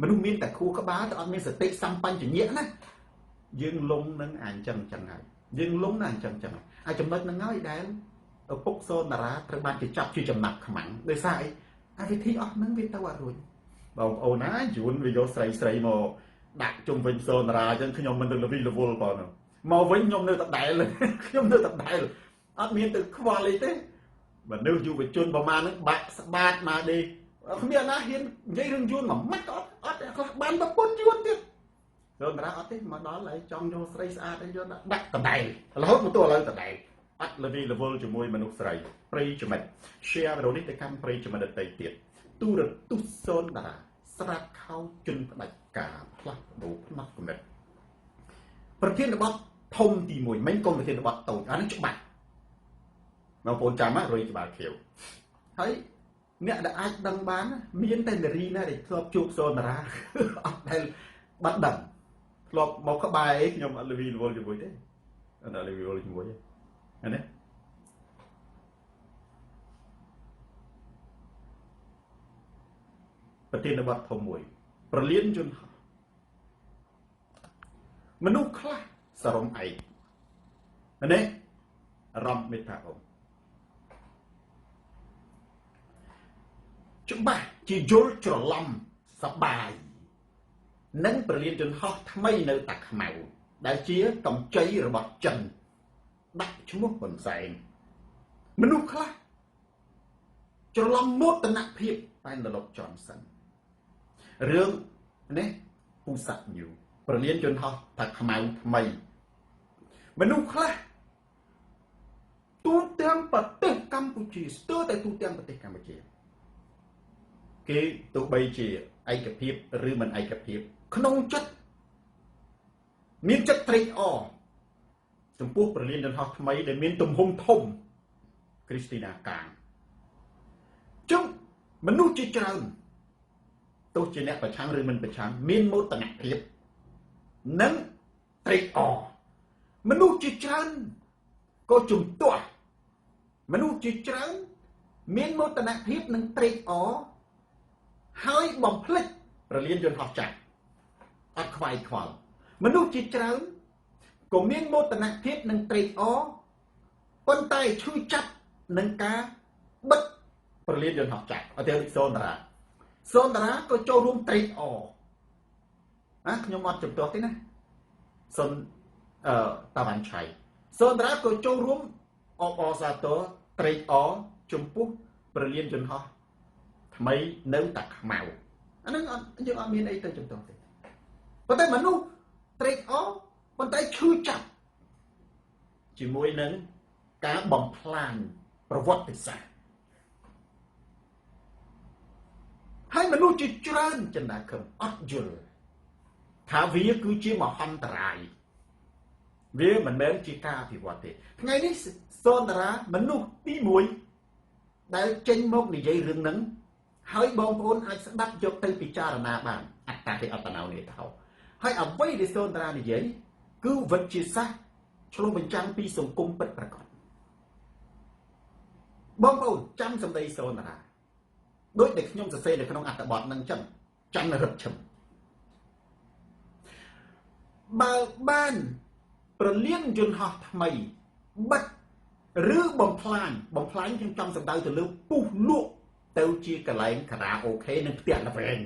មនុស្សមានតែខួរក្បាលតែអត់មានសតិសម្បញ្ញៈណាយើងលងនឹងអញ្ចឹងហើយយើងលងណាអញ្ចឹងហើយចំណុចហ្នឹងហើយដែលឪពុកសូនតារាត្រូវបានគេចាប់ជាចំណាប់ខ្មាំងដោយសារអីវិធីអស់ហ្នឹងវាទៅអត់រួចបងប្អូនណាយួនវាយកស្រីមកដាក់ជុំវិញសូនតារាអញ្ចឹងខ្ញុំមិនទៅលវិលវល់បងមកវិញខ្ញុំនៅដដែលខ្ញុំនៅដដែលអត់មានទៅខ្វល់អីទេមនុស្សយុវជនប្រហែលហ្នឹងបាក់ស្បាតមកដេគ្មានណាហ៊ាននិយាយរឿងយួនមួយម៉ាត់អត់ខ្លះបានប្រពន្ធយួនទៀតសូនតារាអត់ទេមកដល់ហើយចង់យកស្រីស្អាតអីយកដាក់ដដែលរហូតមកទោះឥឡូវដដែលអត់លវីលវល់ជាមួយមនុស្សស្រីប្រិយចំណិត share វីដេអូនេះទៅកាន់ប្រិយចំណិតដទៃទៀតទូរទស្សន៍សូនតារាស្រាប់ខោជន់ផ្ដាច់ការផ្លាស់ប្ដូរផ្នែកគំនិតប្រធានបទធំទី1មិញកុំប្រធានបទតូចអានេះច្បាស់បងប្អូនចាំរុយក្បាលខៀវហើយអ្នកដែលអាចដឹងបានមានតែនារីណាដែលធ្លាប់ជួបសូនតារាអត់ដែលបាត់ដឹងធ្លាប់មកក្បែរខ្ញុំអត់លវីលវល់ជាមួយទេអត់លវីលវល់ជាមួយទេណាប្រធានបទធំមួយប្រលានយន្តហោះមនុស្សខ្លះសរំឯកណារំមេត្តាអមច្បាស់ជាយល់ច្រឡំសបាយនិងប្រលានយន្តហោះថ្មីនៅតាខ្មៅដែលជាកម្ចីរបស់ចិនដាក់ឈ្មោះហ៊ុនសែនមនុស្សខ្លះច្រឡំមោទនភាពតែនរកចនសិនរឿងនេះពូសាក់ញូប្រលានយន្តហោះតាខ្មៅថ្មីមនុស្សខ្លះទូទាំងប្រទេសកម្ពុជាស្ទើរតែទូទាំងប្រទេសកម្ពុជាគេទោះបីជាឯកភាពឬមិនឯកភាពក្នុងចិត្តមានចិត្តត្រេកអរចំពោះប្រលានយន្តហោះថ្មីដែលមានទំហំធំគ្រីស្ទីណាកាងចុះមនុស្សជាច្រើនទោះជាអ្នកប្រឆាំងឬមិនប្រឆាំងមានមោទនភាពនិងត្រេកអរមនុស្សជាច្រើនក៏ជំទាស់មនុស្សជាច្រើនមានមោទនភាពនិងត្រេកអរហើយបំភ្លេចប្រលានយន្តហោះចាស់អត់ខ្វាយខ្វល់មនុស្សជាច្រើនក៏មានមោទនភាពនិងត្រេកអរប៉ុន្តែឈឺចាប់នឹងការបិទប្រលានយន្តហោះចាស់អត់ទេសូនតារាក៏ចូលរួមត្រេកអរខ្ញុំអត់ជំទាស់ទេណា សុនតាវ៉ាន់ឆៃសូនតារាក៏ចូលរួមអបអសាទរត្រេកអរចំពោះប្រលានយន្តហោះថ្មីនៅតាខ្មៅអានឹងយើងអត់មានអីទៅជំទាស់ទេប៉ុន្តែមនុស្សត្រេកអរប៉ុន្តែឈឺចាប់ជាមួយនឹងការបំផ្លាញប្រវត្តិសាស្ត្រហើយមនុស្សជាច្រើនចិនដាខឹមអត់យល់ថាវាគឺជាមហន្តរាយវាមិនមែនជាការអភិវឌ្ឍទេថ្ងៃនេះសូនតារាមនុស្សទី1ដែលចេញមកនិយាយរឿងហ្នឹងហើយបងប្អូនអាចស្ដាប់យកទៅពិចារណាបានអត្តទេអត្តនោនេថោហើយអ្វីដែលសូនតារានិយាយគឺវិទ្យាសាស្ត្រឆ្លុះបញ្ចាំងពីសង្គមពិតប្រាកដបងប្អូនចាំសម្ដីសូនតារាដូចដែលខ្ញុំសរសេរនៅក្នុងអត្ថបទហ្នឹងចឹងចន្ទរិទ្ធឈឹមបើបានប្រលានយន្តហោះថ្មីបិទឬបំផ្លាញខ្ញុំចង់សម្ដៅទៅលើពុះលក់ទៅជាកន្លែងខារ៉ាអូខេនិងផ្ទះល្វែង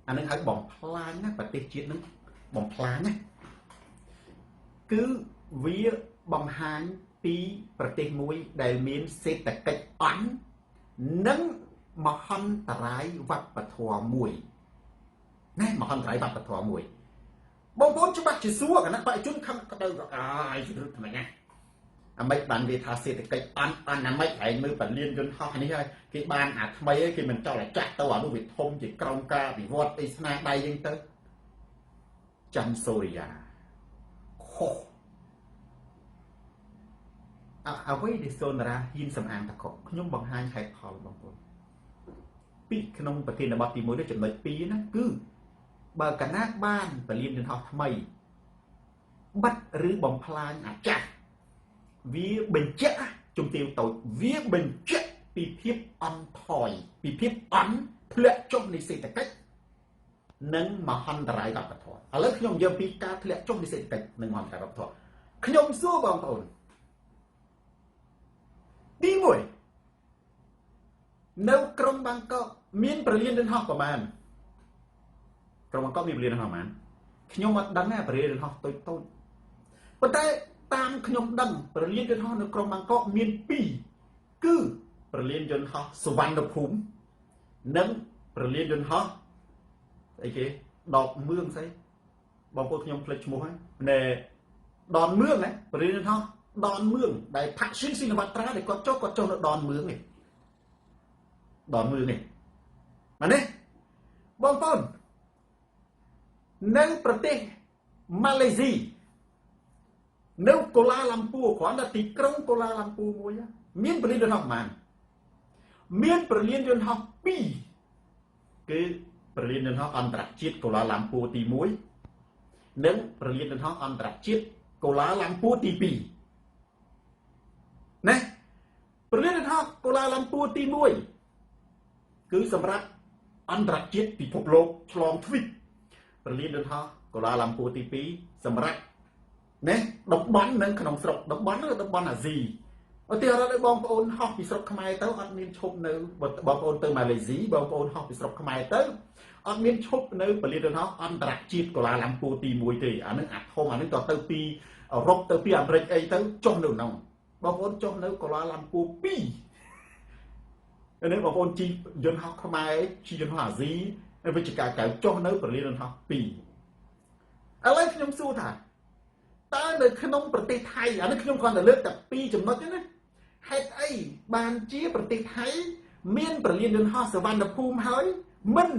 អានឹងឲ្យបំផ្លាញណាប្រទេសជាតិនឹងបំផ្លាញណាគឺវាបង្ហាញពីប្រទេសមួយដែលមានសេដ្ឋកិច្ចអន់និងមហន្តរាយវប្បធម៌មួយណាមហន្តរាយវប្បធម៌មួយបងប្អូនច្បាស់ជាសួរគណៈបច្ចុប្បន្នខំក្តៅអាយរឹតថ្មីណាអាម៉េចបានវាថាសេដ្ឋកិច្ចអន់អាម៉េចឯងមើលពលានយន្តហោះនេះហើយគេបានអាថ្មីគេមិនចោលឲ្យចាស់ទៅអានោះវាធំជាក្រមការវិវត្តអីស្នាដៃយើងទៅចាំសូរិយាខុសអ្វីដែលសូនរាហ៊ានសំអាងតកខ្ញុំបង្ហាញហេតុផលបងប្អូនពីក្នុងប្រធានបទទី1នេះចំណុច2ណាគឺបើកណាបានពលានយន្តហោះថ្មីបិទឬបំផ្លាញអាចាស់វាបញ្ជាក់ជំទាវតូចវាបញ្ជាក់ពីភាពអន់ថយពីភាពអន់ធ្លាក់ចុះនៃសេដ្ឋកិច្ចនិងមហន្តរាយវប្បធម៌ឥឡូវខ្ញុំនិយាយពីការធ្លាក់ចុះនៃសេដ្ឋកិច្ចនិងមហន្តរាយវប្បធម៌ខ្ញុំសួរបងប្អូនទី1នៅក្រុងបាងកកមានប្រលានយន្តហោះប្រមាណក្រុងបាងកកមានប្រលានយន្តហោះប្រមាណខ្ញុំអត់ដឹងទេប្រលានយន្តហោះតូចប៉ុន្តែតាមខ្ញុំដឹងប្រលានយន្តហោះនៅក្រុងបាងកកមាន2គឺប្រលានយន្តហោះសុវណ្ណភូមិនិងប្រលានយន្តហោះអីគេដកមឿងស្អីបងប្អូនខ្ញុំភ្លេចឈ្មោះហើយណែដនមឿងណាប្រលានយន្តហោះដនមឿងដែលផាក់ស៊ីនស៊ីនវត្រាដែលគាត់ចុះនៅដនមឿងនេះដនមឿងនេះមកនេះបងប្អូននៅប្រទេសម៉ាឡេស៊ីនៅកូឡាឡាំពូគ្រាន់តែទីក្រុងកូឡាឡាំពូមួយមានប្រលានយន្តហោះប្រមាណមានប្រលានយន្តហោះ2គឺប្រលានយន្តហោះអន្តរជាតិកូឡាឡាំពូទី1និងប្រលានយន្តហោះអន្តរជាតិកូឡាឡាំពូទី2ណាប្រលានយន្តហោះកូឡាឡាំពូទី1គឺសម្រាប់អន្តរជាតិពិភពលោកឆ្លងទ្វីបប្រលានយន្តហោះកូឡាឡាំពូទី2សម្រាប់ណាតំបន់និងក្នុងស្រុកតំបន់ឬតំបន់អាស៊ីឧទាហរណ៍ឲ្យបងប្អូនហោះពីស្រុកខ្មែរទៅអត់មានឈប់នៅបងប្អូនទៅម៉ាឡេស៊ីបងប្អូនហោះពីស្រុកខ្មែរទៅអត់មានឈប់នៅប្រលានយន្តហោះអន្តរជាតិកូឡាឡាំពូទី1ទេអានឹងអាធំអានឹងក៏ទៅពីអឺរ៉ុបទៅពីអាមេរិកអីទៅចុះនៅក្នុងបងប្អូនចុះនៅកូឡាឡាំពូ2នេះបងប្អូនជិះយន្តហោះខ្មែរជិះយន្តហោះអាស៊ីវិជ្ជាការកៅចុះនៅប្រលានយន្តហោះ2ឥឡូវខ្ញុំសួរថាតើនៅក្នុងប្រទេសថៃអានេះខ្ញុំគ្រាន់តែលើកតែ2ចំណុចទេណាហេតុអីបានជាប្រទេសថៃមានប្រលានយន្តហោះសុវណ្ណភូមិហើយមិន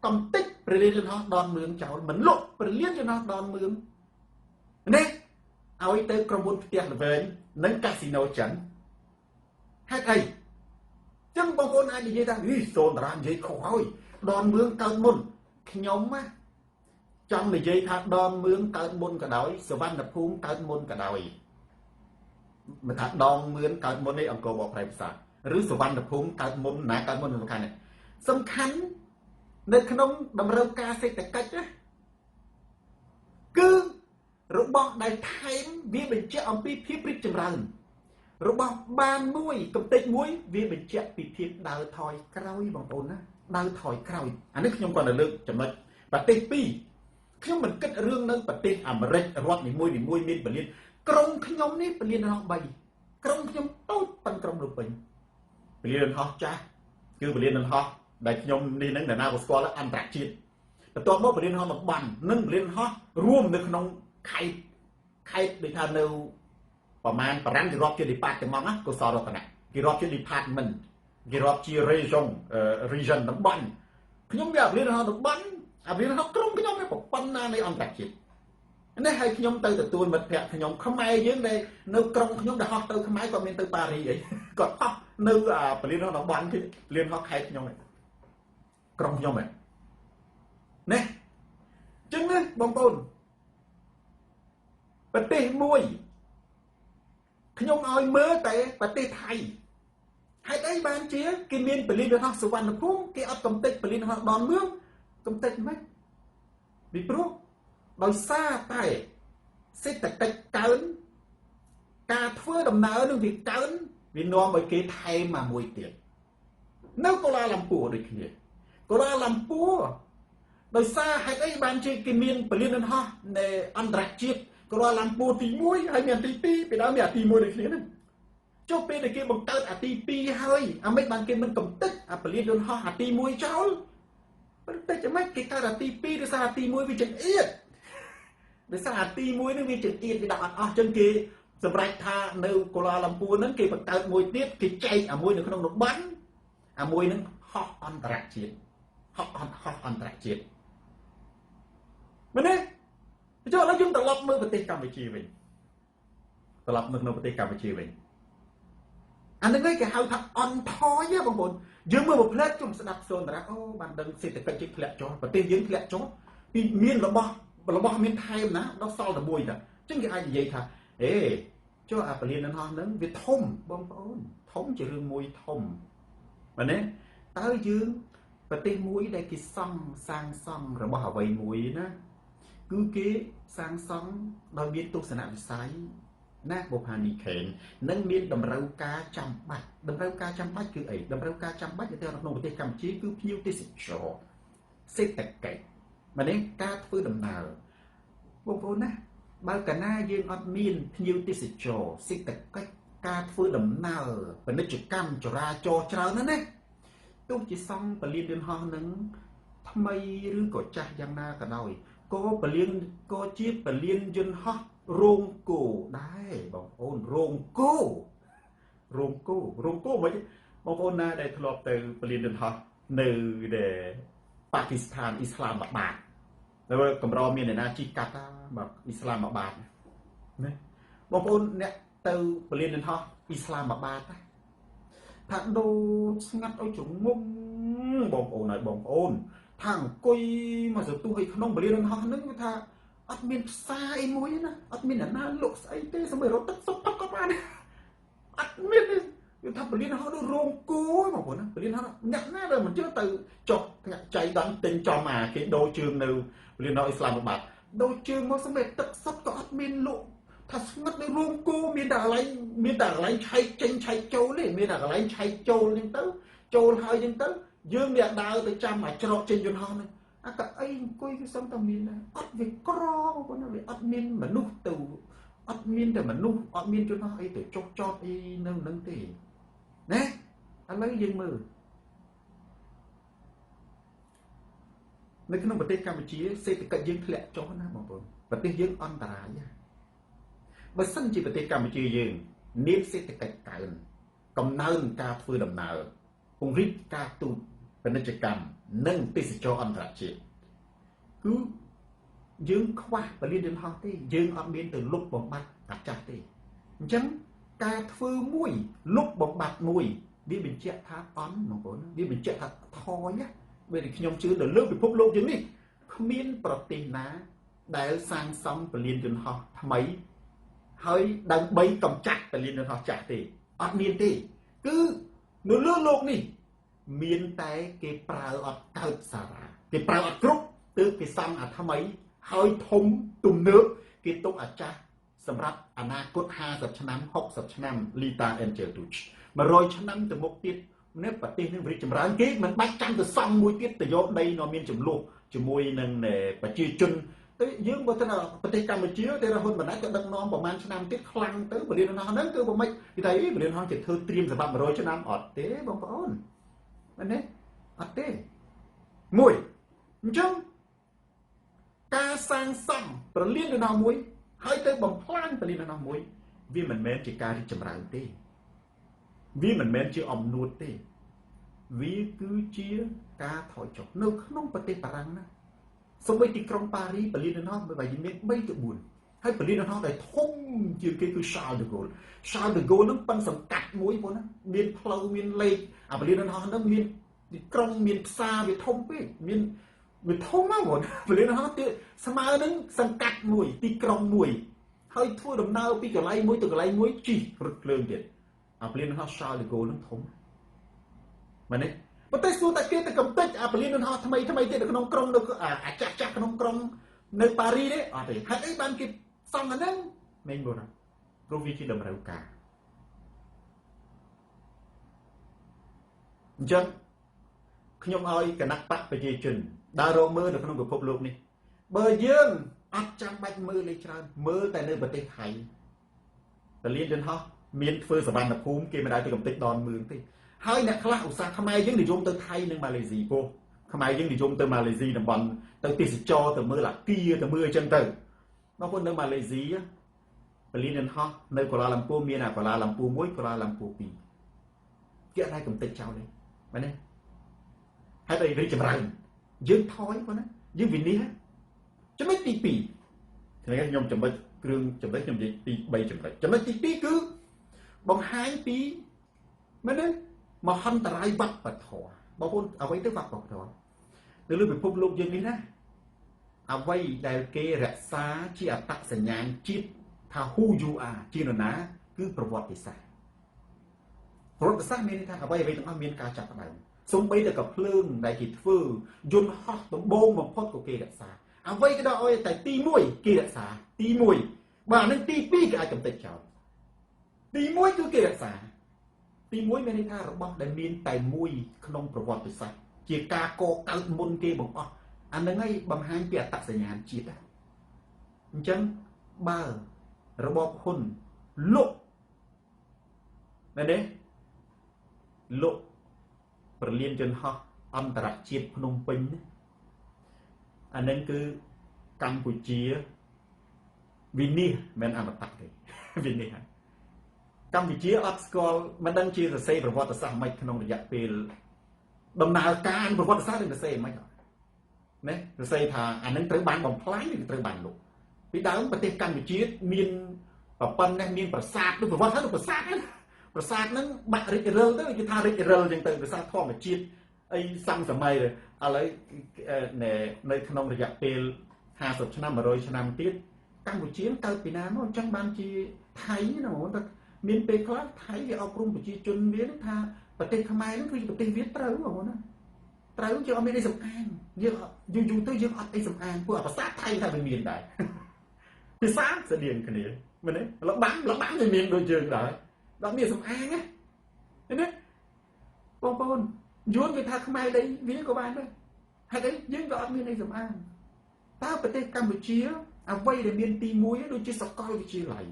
កំទេចប្រលានយន្តហោះដនមឿងចោលមិនលុបប្រលានយន្តហោះដនមឿងនេះឲ្យទៅក្រុមហ៊ុនផ្ទះល្វែងនិងកាស៊ីណូចិនហេតុអីចឹងបងប្អូនអាចនិយាយថាសូនតារានិយាយខុសហើយដនមឿងកើតមុនខ្ញុំណាចង់និយាយថាដនមឿងកើតមុនក៏ដោយសុវណ្ណភូមិកើតមុនក៏ដោយមិនថាដងមឿងកើតមុននេះអង្គរបកប្រែភាសាឬសុវណ្ណភូមិកើតមុនណាកើតមុនសំខាន់នៅក្នុងតម្រូវការសេដ្ឋកិច្ចណាគឺរបស់ដែលថែមវាបញ្ជាក់អំពីភាពរីកចម្រើនរបស់បានមួយកំទេចមួយវាបញ្ជាក់ពីភាពដើរថយក្រោយបងប្អូនណាដើរថយក្រោយអានេះខ្ញុំគាត់ទៅលើកចំណុចប្រទេស2 ខ្ញុំមិនគិតរឿងនៅប្រទេសអាមេរិករដ្ឋនីមួយមានពលានក្រុងខ្ញុំនេះពលានហោះ3ក្រុងខ្ញុំតូចប៉ុនក្រុងភ្នំពេញពលានហោះចាស់គឺពលានហោះដែលខ្ញុំនេះនឹងអ្នកណាក៏ស្គាល់អន្តរជាតិបន្ទាប់មកពលានហោះតំបន់និងពលានហោះរួមនៅក្នុងខេត្តដូចថានៅប្រមាណ5គេរាប់ជា department ណាកុសលរតនៈគេរាប់ជា department គេរាប់ជា region តំបន់ខ្ញុំវាពលានហោះតំបន់អាពលានហោះក្រុងខ្ញុំវាប៉ុណ្ណានៃអន្តរជាតិនេះឲ្យខ្ញុំទៅទទួលមិត្តភក្តិខ្ញុំខ្មែរយើងដែលនៅក្រុងខ្ញុំដែលហោះទៅខ្មែរគាត់មានទៅប៉ារីអីគាត់ហោះនៅពលានហោះតំបន់គេពលានហោះខេត្តខ្ញុំឯងក្រុងខ្ញុំឯងណាចឹងណាបងប្អូនប្រទេសមួយខ្ញុំឲ្យមើលតែប្រទេសថៃហេតុអីបានជាគេមានពលានហោះសុវណ្ណភូមិគេអត់កំទេចពលានហោះដនមឿងកំទេចមិនពីព្រោះដោយសារតែសេដ្ឋកិច្ចកើនការធ្វើដំណើរនឹងវាកើនវានាំឲ្យគេថែមមកមួយទៀតនៅកូឡាឡាំពួរដូចគ្នាកូឡាឡាំពួរដោយសារហេតុអីបានជាគេមានពលានហោះនៃអន្តរជាតិកូឡាឡាំពួរទី1ហើយមានទី2ពីដើមមានទី1ដូចគ្នាហ្នឹងចុះពេលដែលគេបង្កើតទី2ហើយអាមិនបានគេមិនកំទេចអាពលានយន្តហោះទី1ចោលប៉ុន្តែចាំមិនគេកើតទី2ដោយសារទី1វាចង្អៀតដោយសារទី1នេះវាចង្អៀតវាដាក់អត់អស់ចឹងគេសម្រេចថានៅកូឡាឡាំពួរហ្នឹងគេបង្កើតមួយទៀតគេចែកអាមួយនៅក្នុងតំបន់អាមួយហ្នឹងហោះអន្តរជាតិហោះអន្តរជាតិមែនទេចុះឥឡូវយើងត្រឡប់មើលប្រទេសកម្ពុជាវិញត្រឡប់នៅក្នុងប្រទេសកម្ពុជាវិញអានេះគេហៅថាអន់ថយបងប្អូនយើងមើលមួយផ្លែជុំស្ដាប់សូនតាអូបានដឹងសេដ្ឋកិច្ចជិះធ្លាក់ចុះប្រទេសយើងធ្លាក់ចុះពីមានរបស់មានថែមណាដល់សល់តែមួយតាអញ្ចឹងគេអាចនិយាយថាអេចុះអាពលានហោះហ្នឹងវាធំបងប្អូនធំជារឿងមួយធំមែនទេតើយើងប្រទេសមួយដែលគេសាងសង់របស់អ្វីមួយណាគឺគេសាងសង់ដោយមានទស្សនវិស័យណាបុប្ផានីខេននឹងមានតម្រូវការចាំបាច់គឺអីតម្រូវការចាំបាច់ទៅក្នុងប្រទេសកម្ពុជាគឺភ្ញៀវទេសចរសេដ្ឋកិច្ចមែនទេការធ្វើដំណើរបងប្អូនណាបើកាលណាយើងអត់មានភ្ញៀវទេសចរសេដ្ឋកិច្ចការធ្វើដំណើរពាណិជ្ជកម្មចរាចរណ៍ច្រើនណាស់ណាទោះជាសង់ពលានយន្តហោះនឹងថ្មីឬក៏ចាស់យ៉ាងណាក៏ដោយក៏ជាពលានយន្តហោះរោងគោដែរបងប្អូនរោងគោមិនបងប្អូនណាដែលធ្លាប់ទៅពលានយន្តហោះនៅប៉ាគីស្ថានអ៊ីស្លាមាបាតហើយកម្រមានអ្នកណាជិះកាត់បាទអ៊ីស្លាមាបាតណាបងប្អូនអ្នកទៅពលានយន្តហោះអ៊ីស្លាមាបាតថាដូរស្ងាត់ឲ្យជ្រងំបងប្អូនហើយបងប្អូនថាអង្គុយមកសន្ទុះឲ្យក្នុងពលានយន្តហោះហ្នឹងគឺថាអត់មានផ្សារអីមួយណាអត់មានអ្នកណាលក់ស្អីទេសម្រាប់រត់ទឹកសុបក៏បានអត់មានទេគឺថាពលានហោះដូចរោងគោបងប្អូនណាពលានហោះអ្នកណាដែលមិនជឿទៅចុះចៃដន្យទិញចំគេដូរជើងនៅពលានហោះអ៊ីស្លាមាបាតដូរជើងមកសម្រាប់ទឹកសុបក៏អត់មានលក់ថាស្ងាត់នៅរោងគោមានតែកន្លែងឆែកចេញឆែកចូលទេមានតែកន្លែងឆែកចូលហ្នឹងទៅចូលហើយហ្នឹងទៅយើងមានដើរទៅចាំអាច្រកចេញយន្តហោះហ្នឹងអាកអីអង្គុយវាសុំតែមានអត់វាក្របងប្អូនវាអត់មានមនុស្សទៅអត់មានតែមនុស្សអត់មានជនអីទៅចុះចតអីនៅនឹងទេណាឥឡូវយើងមើលនៅក្នុងប្រទេសកម្ពុជាសេដ្ឋកិច្ចយើងធ្លាក់ចុះណាបងប្អូនប្រទេសយើងអន្តរាយបើសិនជាប្រទេសកម្ពុជាយើងមានសេដ្ឋកិច្ចកើនកំណើនការធ្វើដំណើរពង្រីកការទូតពាណិជ្ជកម្មនិងទេសចរអន្តរជាតិគឺយើងខ្វះពលានយន្តហោះទេយើងអត់មានទៅលុបបំបាត់អាចាស់ទេអញ្ចឹងការធ្វើមួយលុបបំបាត់មួយវាបញ្ជាក់ថាអន់បងប្អូនវាបញ្ជាក់ថាថយណាពេលខ្ញុំជឿទៅលើពិភពលោកយើងនេះគ្មានប្រទេសណាដែលសាងសង់ពលានយន្តហោះថ្មីហើយដើម្បីកម្ចាត់ពលានយន្តហោះចាស់ទេអត់មានទេគឺនៅលើโลกនេះមានតែគេប្រើអត់កើតសារៈគេប្រើអត់គ្រប់ទើបគេសំអាថ្មីហើយធំទំនើបគេទុកអាចាស់សម្រាប់អនាគត50ឆ្នាំ60ឆ្នាំលីតាអេនជើទូច100ឆ្នាំទៅមុខទៀតនៅប្រទេសនឹងរីកចម្រើនគេមិនបាច់ចាំទៅសំមួយទៀតទៅយកដីនាំមានចំនួនជាមួយនឹងប្រជាជន ទៅយើងបើទៅប្រទេសកម្ពុជាទេរហូតបណ្ដាច់ក៏ដឹកនាំប្រហែលឆ្នាំទៀតខ្លាំងទៅពលានយន្តហោះហ្នឹងគឺបើមិនគេថាពលានយន្តហោះជាធ្វើត្រៀមសម្រាប់100ឆ្នាំអត់ទេបងប្អូនមែនទេអត់ទេមួយអញ្ចឹងការសាងសង់ពលានយន្តហោះមួយហើយទៅបំផ្លាញពលានយន្តហោះមួយវាមិនមែនជាការរីកចម្រើនទេវាមិនមែនជាអំនួតទេវាគឺជាការថយចុះនៅក្នុងប្រទេសបារាំងណាសូម្បីទីក្រុងប៉ារីពលានយន្តហោះបើយើងមាន3ទៅ4ហើយពលានយន្តហោះដែលធំជាងគេគឺ Charles de Gaulle ហ្នឹងប៉ិនសង្កាត់មួយបងណាមានផ្លូវមានលេខអាពលានយន្តហោះហ្នឹងមានទីក្រុងមានផ្សារវាធំពេកមានវាធំណាស់បងពលានយន្តហោះទៀតស្មើនឹងសង្កាត់មួយទីក្រុងមួយហើយធ្វើដំណើរពីកន្លែងមួយទៅកន្លែងមួយជិះរថភ្លើងទៀតអាពលានយន្តហោះ Charles de Gaulle ហ្នឹងធំមែនទេប៉ុន្តែសួរតែគេទៅកំទេចអាពលានយន្តហោះថ្មីទៀតនៅក្នុងក្រុងនៅអាចាស់ក្នុងក្រុងនៅប៉ារីទេអត់ទេហេតុអីបានគេសង់អាហ្នឹងមែនបងណាព្រោះវាជាតម្រូវការអញ្ចឹងខ្ញុំឲ្យគណៈបកប្រជាជនដើររកមើលនៅក្នុងពិភពលោកនេះបើយើងអត់ចាំបាច់មើលលេខច្រើនមើលតែនៅប្រទេសថៃពលានយន្តហោះមានធ្វើសវណ្ណភូមិគេមិនដែលទៅកំទេចដនមឿងទេហើយអ្នកខ្លះឧស្សាហ៍ខ្មែរយើងនិយមទៅថៃនិងម៉ាឡេស៊ីពោះខ្មែរយើងនិយមទៅម៉ាឡេស៊ីតំបន់ទៅទេសចរទៅមើលអាគារទៅមើលអញ្ចឹងទៅបងប្អូននៅម៉ាឡេស៊ីពលានយន្តហោះនៅកូឡាឡាំពូមានអាកូឡាឡាំពូ1កូឡាឡាំពូ2គេអត់ឲ្យកំទេចចោលទេមែនទេហើយទៅរីកចម្រើនយើងថយបងណាយើងវិនិច្ឆ័យចំណុចទី2ខ្ញុំចំណុចគ្រឿងចំណុចខ្ញុំនិយាយទី3ចំណុចទី2គឺបង្ហាញពីមែនទេមហន្តរាយវប្បធម៌បងប្អូនអ្វីទៅវប្បធម៌នៅលើពិភពលោកយើងនេះណាអ្វីដែលគេរក្សាជាអត្តសញ្ញាណជាតិថា who you are ជានរណាគឺប្រវត្តិសាស្ត្រមានន័យថាអ្វីទាំងអស់មានការចាប់ផ្ដើមសូម្បីតែកំភ្លើងដែលគេធ្វើយន្តហោះដំបូងបំផុតក៏គេរក្សាអ្វីក៏ដោយឲ្យតែទី1គេរក្សាទី1បាទនឹងទី2គេអាចកំទេចចោលទី1គឺគេរក្សាទី1មានន័យថារបស់ដែលមានតែមួយក្នុងប្រវត្តិសាស្ត្រជាការកកើតមុនគេបង្អស់អានឹងហើយបង្ហាញពីអត្តសញ្ញាណជាតិអញ្ចឹងបើរបបហ៊ុនលុកមែនទេលុកប្រលានយន្តហោះអន្តរជាតិភ្នំពេញអានឹងគឺកម្ពុជាវិនិច្ឆ័យមិនអមតៈទេវិនិច្ឆ័យកម្ពុជាអត់ស្គាល់មិនដឹងជាសរសេរប្រវត្តិសាស្ត្រមិនក្នុងរយៈពេលដំណើរការប្រវត្តិសាស្ត្រនឹងសរសេរមិនណាសរសេរថាអានឹងត្រូវបានបំផ្លាញឬត្រូវបានលុបពីដើមប្រទេសកម្ពុជាមានប៉ុណ្ណេះមានប្រាសាទឬប្រវត្តិថាប្រាសាទហ្នឹងបាក់រិចរិលទៅគេថារិចរិលអញ្ចឹងទៅប្រាសាទធម្មជាតិអីសំសម័យឥឡូវនៅក្នុងរយៈពេល50ឆ្នាំ100ឆ្នាំទៀតកម្ពុជាកើតពីណាមកអញ្ចឹងបានជាថៃណាបងតែមានពេលខ្លះថៃវាអប់រំប្រជាជនមានថាប្រទេសខ្មែរហ្នឹងគឺជាប្រទេសវាត្រូវបងណាត្រូវជាអត់មានអីសំអាងយើងយូរទៅយើងអត់អីសំអាងពួកអាភាសាថៃថាវាមានដែរភាសាស្តៀងគ្នាមែនទេលបាំងវាមានដូចយើងដែរដល់មានសំអាងណាឃើញទេបងប្អូនយួនគេថាខ្មែរដីវាក៏បានដែរហេតុអីយើងក៏អត់មានអីសំអាងតើប្រទេសកម្ពុជាអ្វីដែលមានទី1ដូចជាសាកលវិទ្យាល័យ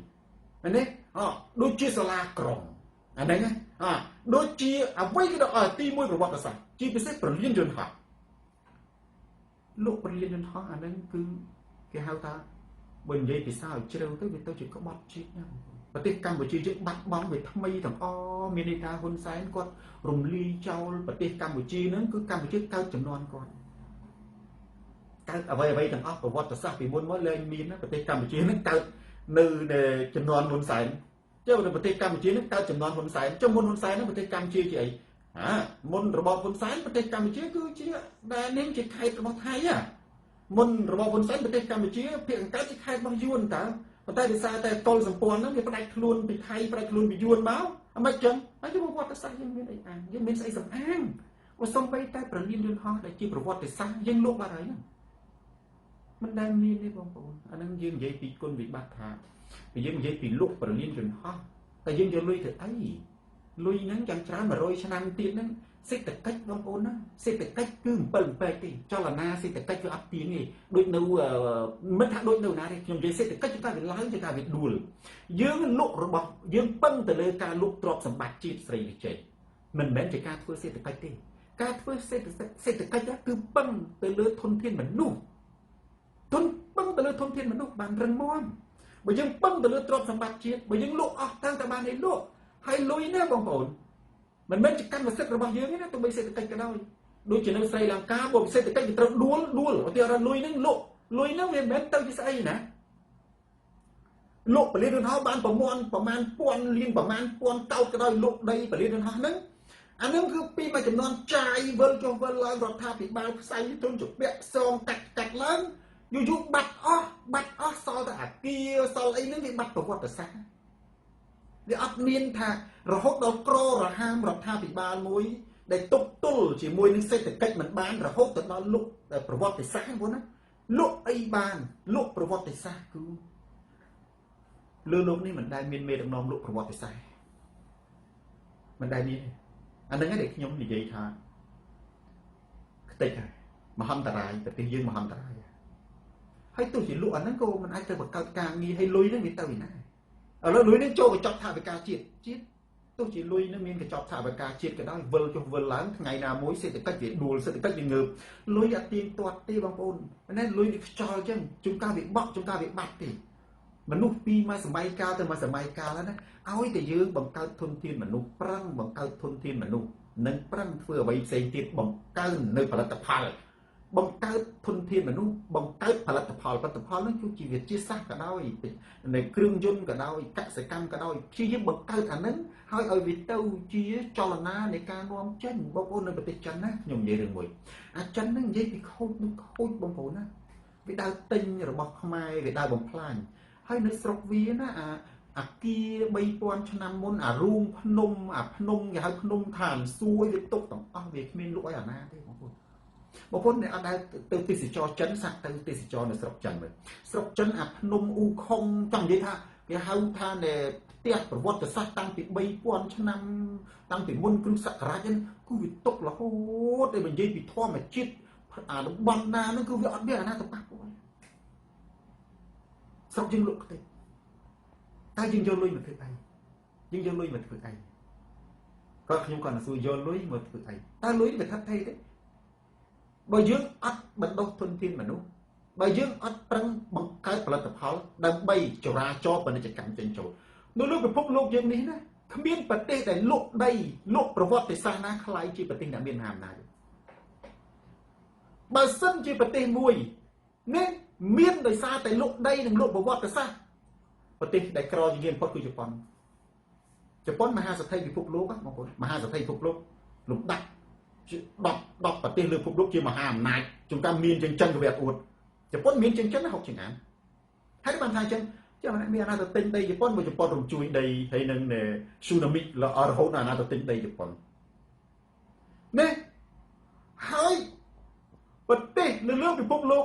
មែនទេដូចជាសាលាក្រុងអាហ្នឹងដូចជាអ្វីក៏ដល់ទី1ប្រវត្តិសាស្ត្រជាពិសេសប្រលានយន្តហោះលោកប្រលានយន្តហោះអាហ្នឹងគឺគេហៅថាបើនិយាយភាសាឲ្យជ្រៅទៅវាទៅជាក្បត់ជាតិណាប្រទេសកម្ពុជាយើងបាត់បង់វាថ្មីទាំងអស់មានន័យថាហ៊ុនសែនគាត់រំលាយចោលប្រទេសកម្ពុជាហ្នឹងគឺកម្ពុជាកើតចំនួនគាត់កើតអ្វីទាំងអស់ប្រវត្តិសាស្ត្រពីមុនមកលែងមានប្រទេសកម្ពុជាហ្នឹងកើតនៅចំនួនហ៊ុនសែនចុះនៅប្រទេសកម្ពុជាហ្នឹងកើតចំនួនហ៊ុនសែនចុះមុនហ៊ុនសែនហ្នឹងប្រទេសកម្ពុជាជាអីមុនរបបហ៊ុនសែនប្រទេសកម្ពុជាគឺជាដែលនាងជាខេត្តរបស់ថៃមុនរបបហ៊ុនសែនប្រទេសកម្ពុជាភាគអង្កើតជាខេត្តរបស់យួនតើប៉ុន្តែដោយសារតែកុលសម្ព័ន្ធហ្នឹងវាផ្ដាច់ខ្លួនពីថៃផ្ដាច់ខ្លួនពីយួនមកអមិនចឹងហើយប្រវត្តិសាស្ត្រយើងមានអីអាងយើងមានស្អីសំអាងបើសំបីតែប្រលានយន្តហោះដែលជាប្រវត្តិសាស្ត្រយើងលក់បាត់ហើយហ្នឹងមិនដែលមានទេបងប្អូនអាហ្នឹងយើងនិយាយពីគុណវិបត្តិថាយើងនិយាយពីលក់ប្រលានយន្តហោះតែយើងយកលុយទៅអី លុយហ្នឹងចាំច្រើន100ឆ្នាំទៀតហ្នឹងសេដ្ឋកិច្ចបងប្អូនណាសេដ្ឋកិច្ចគឺ7ពេកទេចលនាសេដ្ឋកិច្ចវាអត់ទៀងទេដូចនៅមិនថាដូចនៅណាទេខ្ញុំនិយាយសេដ្ឋកិច្ចគឺវាឡើងទៅថាវាដួលយើងលក់របស់យើងពឹងទៅលើការលក់ទ្រព្យសម្បត្តិជាតិស្រីវិជ័យមិនមែនជាការធ្វើសេដ្ឋកិច្ចទេការធ្វើសេដ្ឋកិច្ចគឺពឹងទៅលើធនធានមនុស្សពឹងទៅលើធនធានមនុស្សបានរឹងមាំបើយើងពឹងទៅលើទ្រព្យសម្បត្តិជាតិបើយើងលក់អស់តាំងតែបានឲ្យលក់ហើយលុយណាបងប្អូនមិនមែនជាកម្មសិទ្ធិរបស់យើងទេណាទោះបីសេដ្ឋកិច្ចក៏ដោយដូចជានៅស្រីលង្កាបើសេដ្ឋកិច្ចវាត្រូវដួលឧទាហរណ៍លុយហ្នឹងលក់លុយហ្នឹងវាមិនមែនទៅជាស្អីណាលក់ពលានយន្តហោះបានប្រមាណពាន់លានប្រមាណពាន់កោតក៏ដោយលក់ដីពលានយន្តហោះហ្នឹងអានឹងគឺពីមួយចំនួនចាយវិលចុះវិលឡើងរដ្ឋាភិបាលផ្សាយទុនជំពាក់ផ្សងកាត់ឡើងយូរបាត់អស់សល់តែអាគារសល់អីហ្នឹងវាបាត់ប្រវត្តិសាស្ត្រវាអត់មានថារហូតដល់ក្ររហាមរដ្ឋាភិបាលមួយដែលទប់ទល់ជាមួយនឹងសេដ្ឋកិច្ចមិនបានរហូតទៅដល់លុកប្រវត្តិសាស្ត្របងណាលុកអីបានលុកប្រវត្តិសាស្ត្រគឺលើលោកនេះមិនដែលមានមេដឹកនាំលុកប្រវត្តិសាស្ត្រមិនដែលមានអានឹងឯងដែលខ្ញុំនិយាយថាខ្ទេចហើយមហន្តរាយប្រទេសយើងមហន្តរាយហើយទោះជាលុកអាហ្នឹងក៏មិនអាចទៅបង្កើតការងារឲ្យលុយហ្នឹងវាទៅពីណាឥឡូវលុយនេះចូលកញ្ចប់ថវិកាជាតិទោះជាលុយនឹងមានកញ្ចប់ថវិកាជាតិក៏ដោយវិលចុះវិលឡើងថ្ងៃណាមួយសេដ្ឋកិច្ចវាដួលសេដ្ឋកិច្ចវាងើបលុយអត់ទៀងទាត់ទេបងប្អូនណាលុយវាខ្យល់អញ្ចឹងជួនកាលវាបក់ជួនកាលវាបាត់ទេមនុស្សពីមួយសម័យកាលទៅមួយសម័យកាលណាឲ្យតែយើងបង្កើតធនធានមនុស្សប្រឹងបង្កើតធនធានមនុស្សនិងប្រឹងធ្វើអ្វីផ្សេងទៀតបង្កើននៅផលិតផលបង្កើតធនធានមនុស្សបង្កើតផលិតផលហ្នឹងគឺជីវវិទ្យាសាស្ត្រក៏ដោយនៅគ្រឿងយន្តក៏ដោយកសិកម្មក៏ដោយព្យាយាមបង្កើតអាហ្នឹងហើយឲ្យវាទៅជាចលនានៃការនាំចេញបងប្អូននៅប្រទេសចិនណាខ្ញុំនិយាយរឿងមួយអាចិនហ្នឹងនិយាយពីខូចបងប្អូនណាវាដើរទិញរបស់ខ្មែរវាដើរបំផ្លាញហើយនៅស្រុកវាណាអាគារ3000ឆ្នាំមុនអារូងភ្នំគេហៅភ្នំឋានសួយវាទុកទាំងអស់វាគ្មានលក់ឲ្យអាណាទេបងប្អូនអ្នកអត់ដែលទៅទេសចរចិនសាក់ទៅទេសចរនៅស្រុកចិនមើលស្រុកចិនអាភ្នំអ៊ូខុងចង់និយាយថាគេហៅថាផ្ទះប្រវត្តិសាស្ត្រតាំងពី3000ឆ្នាំតាំងពីមុនគ្រិស្តសករាជហ្នឹងគឺវាទុករហូតដល់និយាយពីធម្មជាតិអាតំបន់ណាហ្នឹងគឺវាអត់មានអាណាទៅប៉ះពាល់ស្រុកយើងលក់ខ្ទេចតែយើងយកលុយមកធ្វើអីក៏ខ្ញុំគាត់សួរយកលុយមកធ្វើអីតើលុយវាថាត់ថេទេបើយើងអត់បណ្ដុះធនធានមនុស្សបើយើងអត់ប្រឹងបង្កើតផលិតផលដើម្បីចរាចរពាណិជ្ជកម្មចេញចូលនៅលើពិភពលោកយើងនេះណាគ្មានប្រទេសដែលលក់ដីលក់ប្រវត្តិសាស្ត្រណាខ្លាយជាប្រទេសដែលមានមហាអំណាចបើសិនជាប្រទេសមួយនេះមានដោយសារតែលក់ដីនិងលក់ប្រវត្តិសាស្ត្រប្រទេសដែលក្រជាងគេបំផុតគឺជប៉ុនមហាសទ្ធិពិភពលោកបងប្អូនមហាសទ្ធិពិភពលោកលំដាប់10ប្រទេសលើពិភពលោកជាមហាអំណាចជួនកាលមានជាងចិនក៏វាអត់អួតជប៉ុនមានជាងចិនណា60ជាងអានហើយបានថាអញ្ចឹងចាំមានអាណាទៅទិញដីជប៉ុនមកជប៉ុនរំជួយដីហើយនឹងស៊ូណាមីរហូតដល់អាណាទៅទិញដីជប៉ុននេះហើយប្រទេសនៅលើពិភពលោក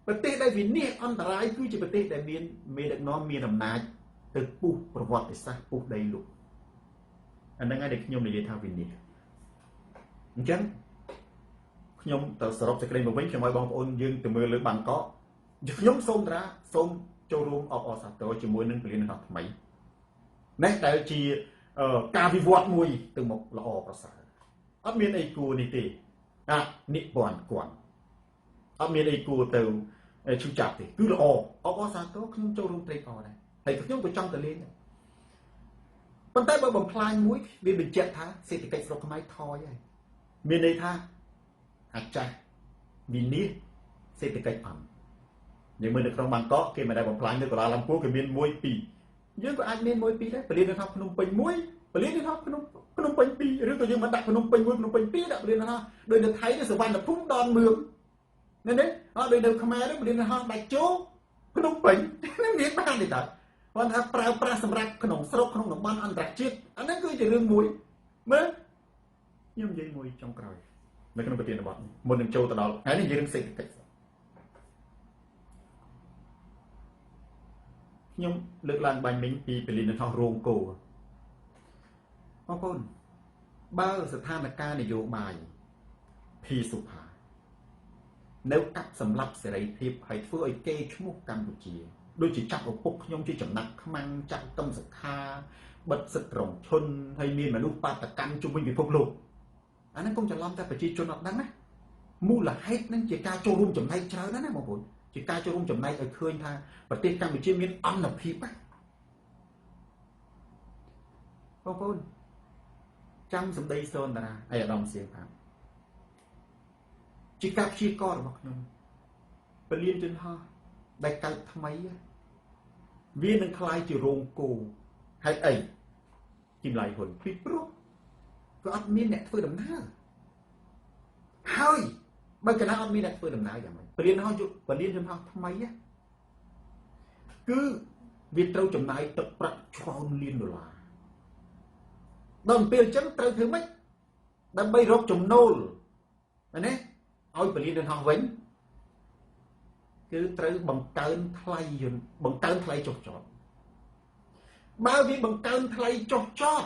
ប្រទេសដែលវិនិច្ឆ័យអន្តរាយគឺជាប្រទេសដែលមានមេដឹកនាំមានអំណាចទៅពុះប្រវត្តិសាស្ត្រពុះដីលោកអាហ្នឹងហើយដែលខ្ញុំនិយាយថាវិនិច្ឆ័យអញ្ចឹងខ្ញុំទៅសរុបសេចក្តីមកវិញខ្ញុំឲ្យបងប្អូនយើងទៅមើលលើបាងកកខ្ញុំសូមចូលរួមអបអរសាទរជាមួយនឹងពលានយន្តហោះថ្មីនេះដែលជាការវិវត្តមួយទៅមុខល្អប្រសើរអត់មានអីគួរនេះទេនិពន្ធគាត់អត់មានអីគួរទៅឈឺចាប់ទេគឺល្អអបអរសាទរខ្ញុំចូលរួមត្រេកអរដែរហើយខ្ញុំក៏ចង់ទៅលេងដែរប៉ុន្តែបើបំផ្លាញមួយវាបញ្ជាក់ថាសេដ្ឋកិច្ចស្រុកខ្មែរថយហើយមានន័យថាអាចារ្យវិនិច្ឆ័យសេដ្ឋកិច្ចអន់យើងមើលនៅក្នុងបាងកកគេមិនដែលបំផ្លាញនៅកន្លងលំពូគេមាន1 2យើងក៏អាចមាន1 2ដែរពលានយន្តហោះភ្នំពេញ1ពលានយន្តហោះភ្នំពេញ2ឬក៏យើងមិនដាក់ភ្នំពេញ1ភ្នំពេញ2ដាក់ពលានយន្តហោះដោយនៅថៃនៅសវណ្ណភូមិដនមឿងនេះអត់ដោយនៅខ្មែរទេពលានយន្តហោះដាច់ជោភ្នំពេញនឹងមានបានទេតើគាត់ថាប្រើប្រាស់សម្រាប់ក្នុងស្រុកក្នុងតំបន់អន្តរជាតិអាហ្នឹងគឺជារឿងមួយមើលខ្ញុំនិយាយមួយចុងក្រោយនៅក្នុងប្រធានបទមុននឹងចូលទៅដល់ហើយនេះនិយាយរឿងសេដ្ឋកិច្ចខ្ញុំលើកឡើងបាញ់មិញពីពលានយន្តហោះរោងគោ បងប្អូនបើស្ថានភាពនយោបាយភីសុផានៅកាប់សម្លាប់សេរីភាពហើយធ្វើឲ្យគេឈ្មោះកម្ពុជាដូចជាចាប់ឪពុកខ្ញុំជាចំណាក់ខ្មាំងចាក់កឹមសខាបិទសិទ្ធិរងឈុនហើយមានមនុស្សបាតកម្មជុំវិញពិភពលោកអាហ្នឹងកុំច្រឡំតែប្រជាជនអត់ដឹងណាមូលហេតុហ្នឹងជាការចូលរួមចំណែកច្រើនណាស់បងប្អូនជាការចូលរួមចំណែកឲ្យឃើញថាប្រទេសកម្ពុជាមានអន្តរភាពណាបងប្អូនចាំសម្ដីសូនតារាអាយដាមសៀងផាជាការព្យាកររបស់ខ្ញុំពលានយន្តហោះដែលកើតថ្មីវានឹងคล้ายជារោងគោហេតុអីជីមឡៃហ៊ុនពីព្រោះក៏អត់មានអ្នកធ្វើដំណើរហើយបើកណ្ដាលអត់មានអ្នកធ្វើដំណើរយ៉ាងម៉េចពលានយន្តហោះថ្មីគឺវាត្រូវចំណាយទឹកប្រាក់ច្រើនលានដុល្លារដល់ពេលអញ្ចឹងត្រូវធ្វើម៉េចដើម្បីរកចំណូលណាឲ្យពលានយន្តហោះវិញគឺត្រូវបង្កើនថ្លៃយន្តបង្កើនថ្លៃចុះចតបើវាបង្កើនថ្លៃចុះចត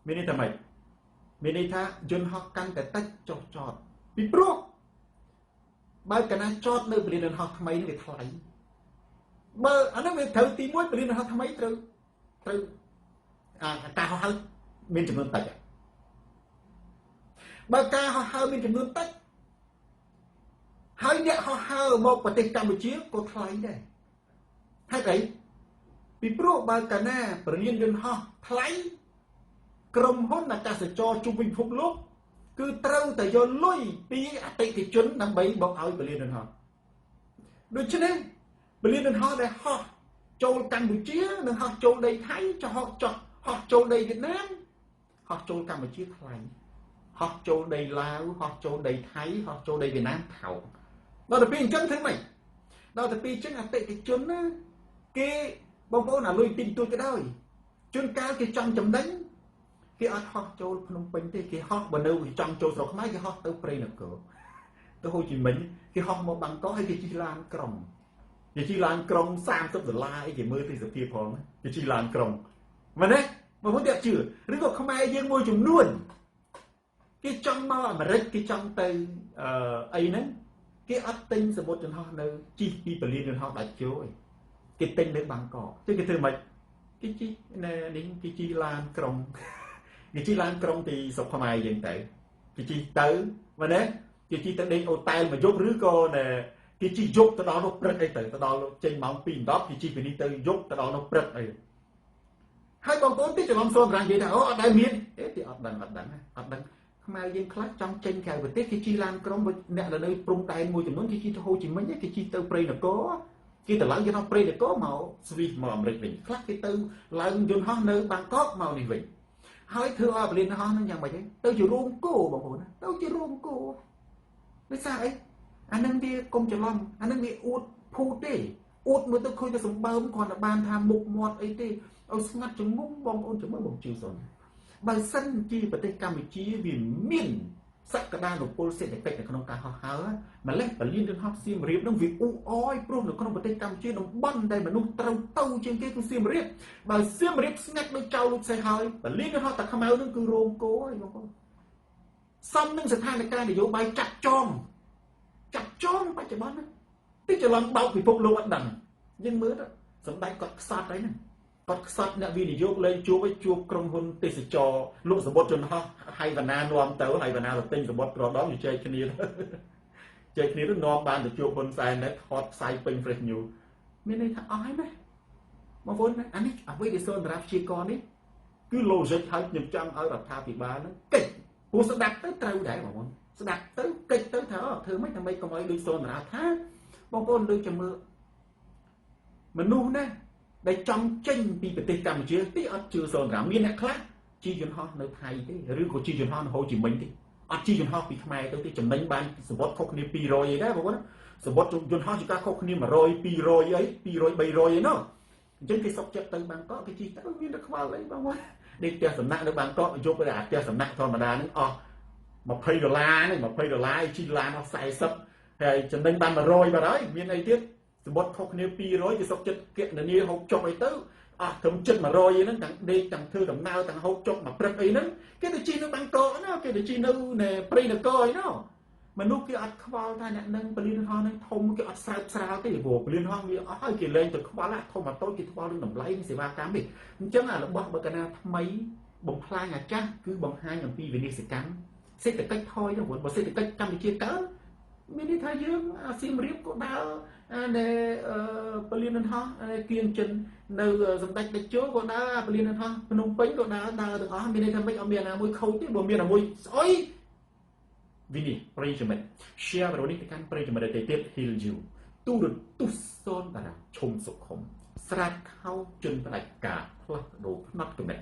មានន័យថាម៉េចមានន័យថាយន្តហោះកាន់តែតិចចុះចតពីព្រោះបើកណាចតនៅពលានយន្តហោះថ្មីនេះវាថ្លៃបើអានោះវាត្រូវទី1ពលានយន្តហោះថ្មីត្រូវការហោះហើរមានចំនួនតិចបើការហោះហើរមានចំនួនតិចហើយអ្នកហោះហើរមកប្រទេសកម្ពុជាក៏ថ្លៃដែរហេតុអីពីព្រោះបើកាលណាពលានយន្តហោះថ្លៃក្រុមហ៊ុនអាកាសចរជុំវិញពិភពលោកគឺត្រូវតែយកលុយពីអតិថិជនដើម្បីមកឲ្យពលានយន្តហោះដូច្នេះពលានយន្តហោះដែលហោះចូលកម្ពុជានិងហោះចូលដីថៃហោះចូលដីវៀតណាមហោះចូលកម្ពុជាថ្លៃហោះចូលដីឡាវហោះចូលដីថៃហោះចូលដីវៀតណាមថោកដល់ទៅពេលអញ្ចឹងធ្វើម៉េចដល់ទៅពេលអញ្ចឹងអតិថិជនណាគេបងប្អូនអាលុយទីទួចក៏ដោយជួនកាលគេចង់ចំណេញគេអត់ហោះចូលភ្នំពេញទេគេហោះបើនៅចង់ចូលស្រុកខ្មែរគេហោះទៅព្រៃនគរទៅហូជីមិញគេហោះមកបាងកកហើយគេជិះឡានក្រុងគេជិះឡានក្រុង$30អីគេមើលទេសភាពផងគេជិះឡានក្រុងមែនទេបងប្អូនតែជឿឬក៏ខ្មែរយើងមួយចំនួនគេចង់មកអាមេរិកគេចង់ទៅអីហ្នឹងគេអត់ទិញសមុទ្រយន្តហោះនៅជិះពីពលានយន្តហោះដាច់ជោឯងគេទិញនៅបាងកកគឺគេធ្វើម៉េចគេជិះនេះគេជិះឡានក្រុងគេជិះឡានក្រុងពីស្រុកខ្មែរយើងទៅគេជិះទៅមែនទេគេជិះទៅដេកអូតែលមួយយប់ឬក៏គេជិះយប់ទៅដល់នោះព្រឹកអីទៅដល់ចេញម៉ោង 2:10 គេជិះពីនេះទៅយប់ទៅដល់នោះព្រឹកអីហើយបងប្អូនទីច្រឡំសូនរាំងនិយាយថាអូអត់ដែលមានទីអត់ដឹងខ្មែរយើងខ្លះចង់ចេញក្រៅប្រទេសគេជិះឡានក្រុងអ្នកនៅព្រំដែនមួយចំនួនគេជិះទៅហូជីមិញគេជិះទៅព្រៃនគរគេទៅឡើងយន្តហោះព្រៃនគរមកស្វីសមកអាមេរិកវិញខ្លះគេទៅឡើងយន្តហោះនៅបាងកកមកនេះវិញហើយធ្វើឲ្យពលានយន្តហោះហ្នឹងយ៉ាងម៉េចទៅជារោងគោបងប្អូនទៅជារោងគោដោយសារអីអានឹងវាកុំច្រឡំអានឹងវាអួតភូតទេអួតមើលទៅឃើញតែសម្បើមគ្រាន់តែបានថាមុខមាត់អីទេឲ្យស្ងាត់ជំងុំបងប្អូនចាំមើលបងជឿសុនបើសិនជាប្រទេសកម្ពុជាវាមានសក្តានុពលសេដ្ឋកិច្ចនៅក្នុងការហោះហើរម្លេះពលានយន្តហោះសៀមរាបនឹងវាអ៊ូអយព្រោះនៅក្នុងប្រទេសកម្ពុជាតំបន់ដែលមនុស្សត្រូវទៅជាងគេគឺសៀមរាបបើសៀមរាបស្ងាត់ដូចចៅលូកសេះហើយពលានយន្តហោះតាខ្មៅនឹងគឺរោងគោហើយបងប្អូនសំនឹងស្ថានភាពនយោបាយចាត់ចងបច្ចុប្បន្នទីច្រឡំបោកពិភពលោកអត់ដឹងយើងមើលទៅសម្ដេចគាត់ខ្សត់អីហ្នឹងគាត់ខ្សត់អ្នកវិនិយោគលេងជួបក្រុមហ៊ុនទេសចរលក់សម្បត្តិយន្តហោះហៃវ៉ាណានាំទៅហៃវ៉ាណាទៅទិញសម្បត្តិប្រដងជជែកគ្នាទៅនាំបានទៅជួបហ៊ុនសែនដែរថតផ្សាយពេញ Fresh News មានន័យថាអស់ហើយណាបងប្អូនអានេះអ្វីដែលសូនសម្រាប់ព្យាករនេះគឺ logic ហើយខ្ញុំចង់ឲ្យរដ្ឋាភិបាលហ្នឹងកិច្ចព្រោះស្ដាប់ទៅត្រូវដែរបងប្អូនស្ដាប់ទៅកិច្ចទៅថាធ្វើម៉េចដើម្បីកុំឲ្យដូចសូនសម្រាប់ថាបងប្អូនដូចចាំមើលមនុស្សណាដែលចង់ចេញពីប្រទេសកម្ពុជាទីអត់ជឿសូនសម្រាប់មានអ្នកខ្លះជិះយន្តហោះនៅថៃទេឬក៏ជិះយន្តហោះនៅហូជីមិញទេអត់ជិះយន្តហោះពីខ្មែរទៅទេចំណេញបានសម្បត្តិខុសគ្នា200អីដែរបងប្អូនសម្បត្តិយន្តហោះជាការខុសគ្នា100 200អី200 300អីណោះអញ្ចឹងគេសុកចិត្តទៅបាងកកគេជិះទៅមានតែខ្វល់អីបងប្អូននេះផ្ទះសំណាក់នៅបាងកកយកទៅអាផ្ទះសំណាក់ធម្មតាហ្នឹងអស់$20ហ្នឹង$20ជិះឡានអស់40ហើយចំណេញបាន100បាត់ហើយមានអីទៀតសម្បត្តិខុសគ្នា200គេសុកចិត្តគណនាហូបចុកអីទៅ ถึงจุดมาโรยนั้นต่างดีต่างthưต่างnàoต่างhậu chọc mà prep ấyนั้นcái điều chi nó bằng cỡ nó cái điều chi nó nè pre nó coi nó mà lúc cái ăn khoa ta nhận nâng bờ liên hoang nâng thông cái ăn sao sao cái bộ bờ liên hoang vì ai cái lên từ khoa lại thông mà tôi cái khoa lên nằm lấy nó sẽ va cám đi chứ là bậc bậc nào mấy bậc hai nhà chắc cứ bậc hai nhà phi về đi sẽ cắm sẽ từ cách thôi chứ muốn sẽ từ cách cắm thì chia cỡ mình đi thay dương sim riết của đau để bờ liên hoang kiên chân nơi dòng tay để chúa của đau bờ liên hoang nông pính của đau đau từ đó mình đi tham mấy ông miền nào môi khâu tí bộ miền nào môi ôi Vini, Prejament. Share วันนี้ในการประจำวันที่7 Hill View ตู้รถตู้ซ้อนตาชมสุขมสลัดเข้าจนประกาศพลัดโดนับตัวเนี่ย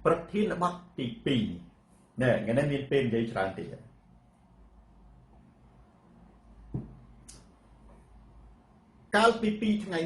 ประเทศบัตตีปีเนี่ยงั้นนั่นมีเป็นยัยชราติการปีทั้งไง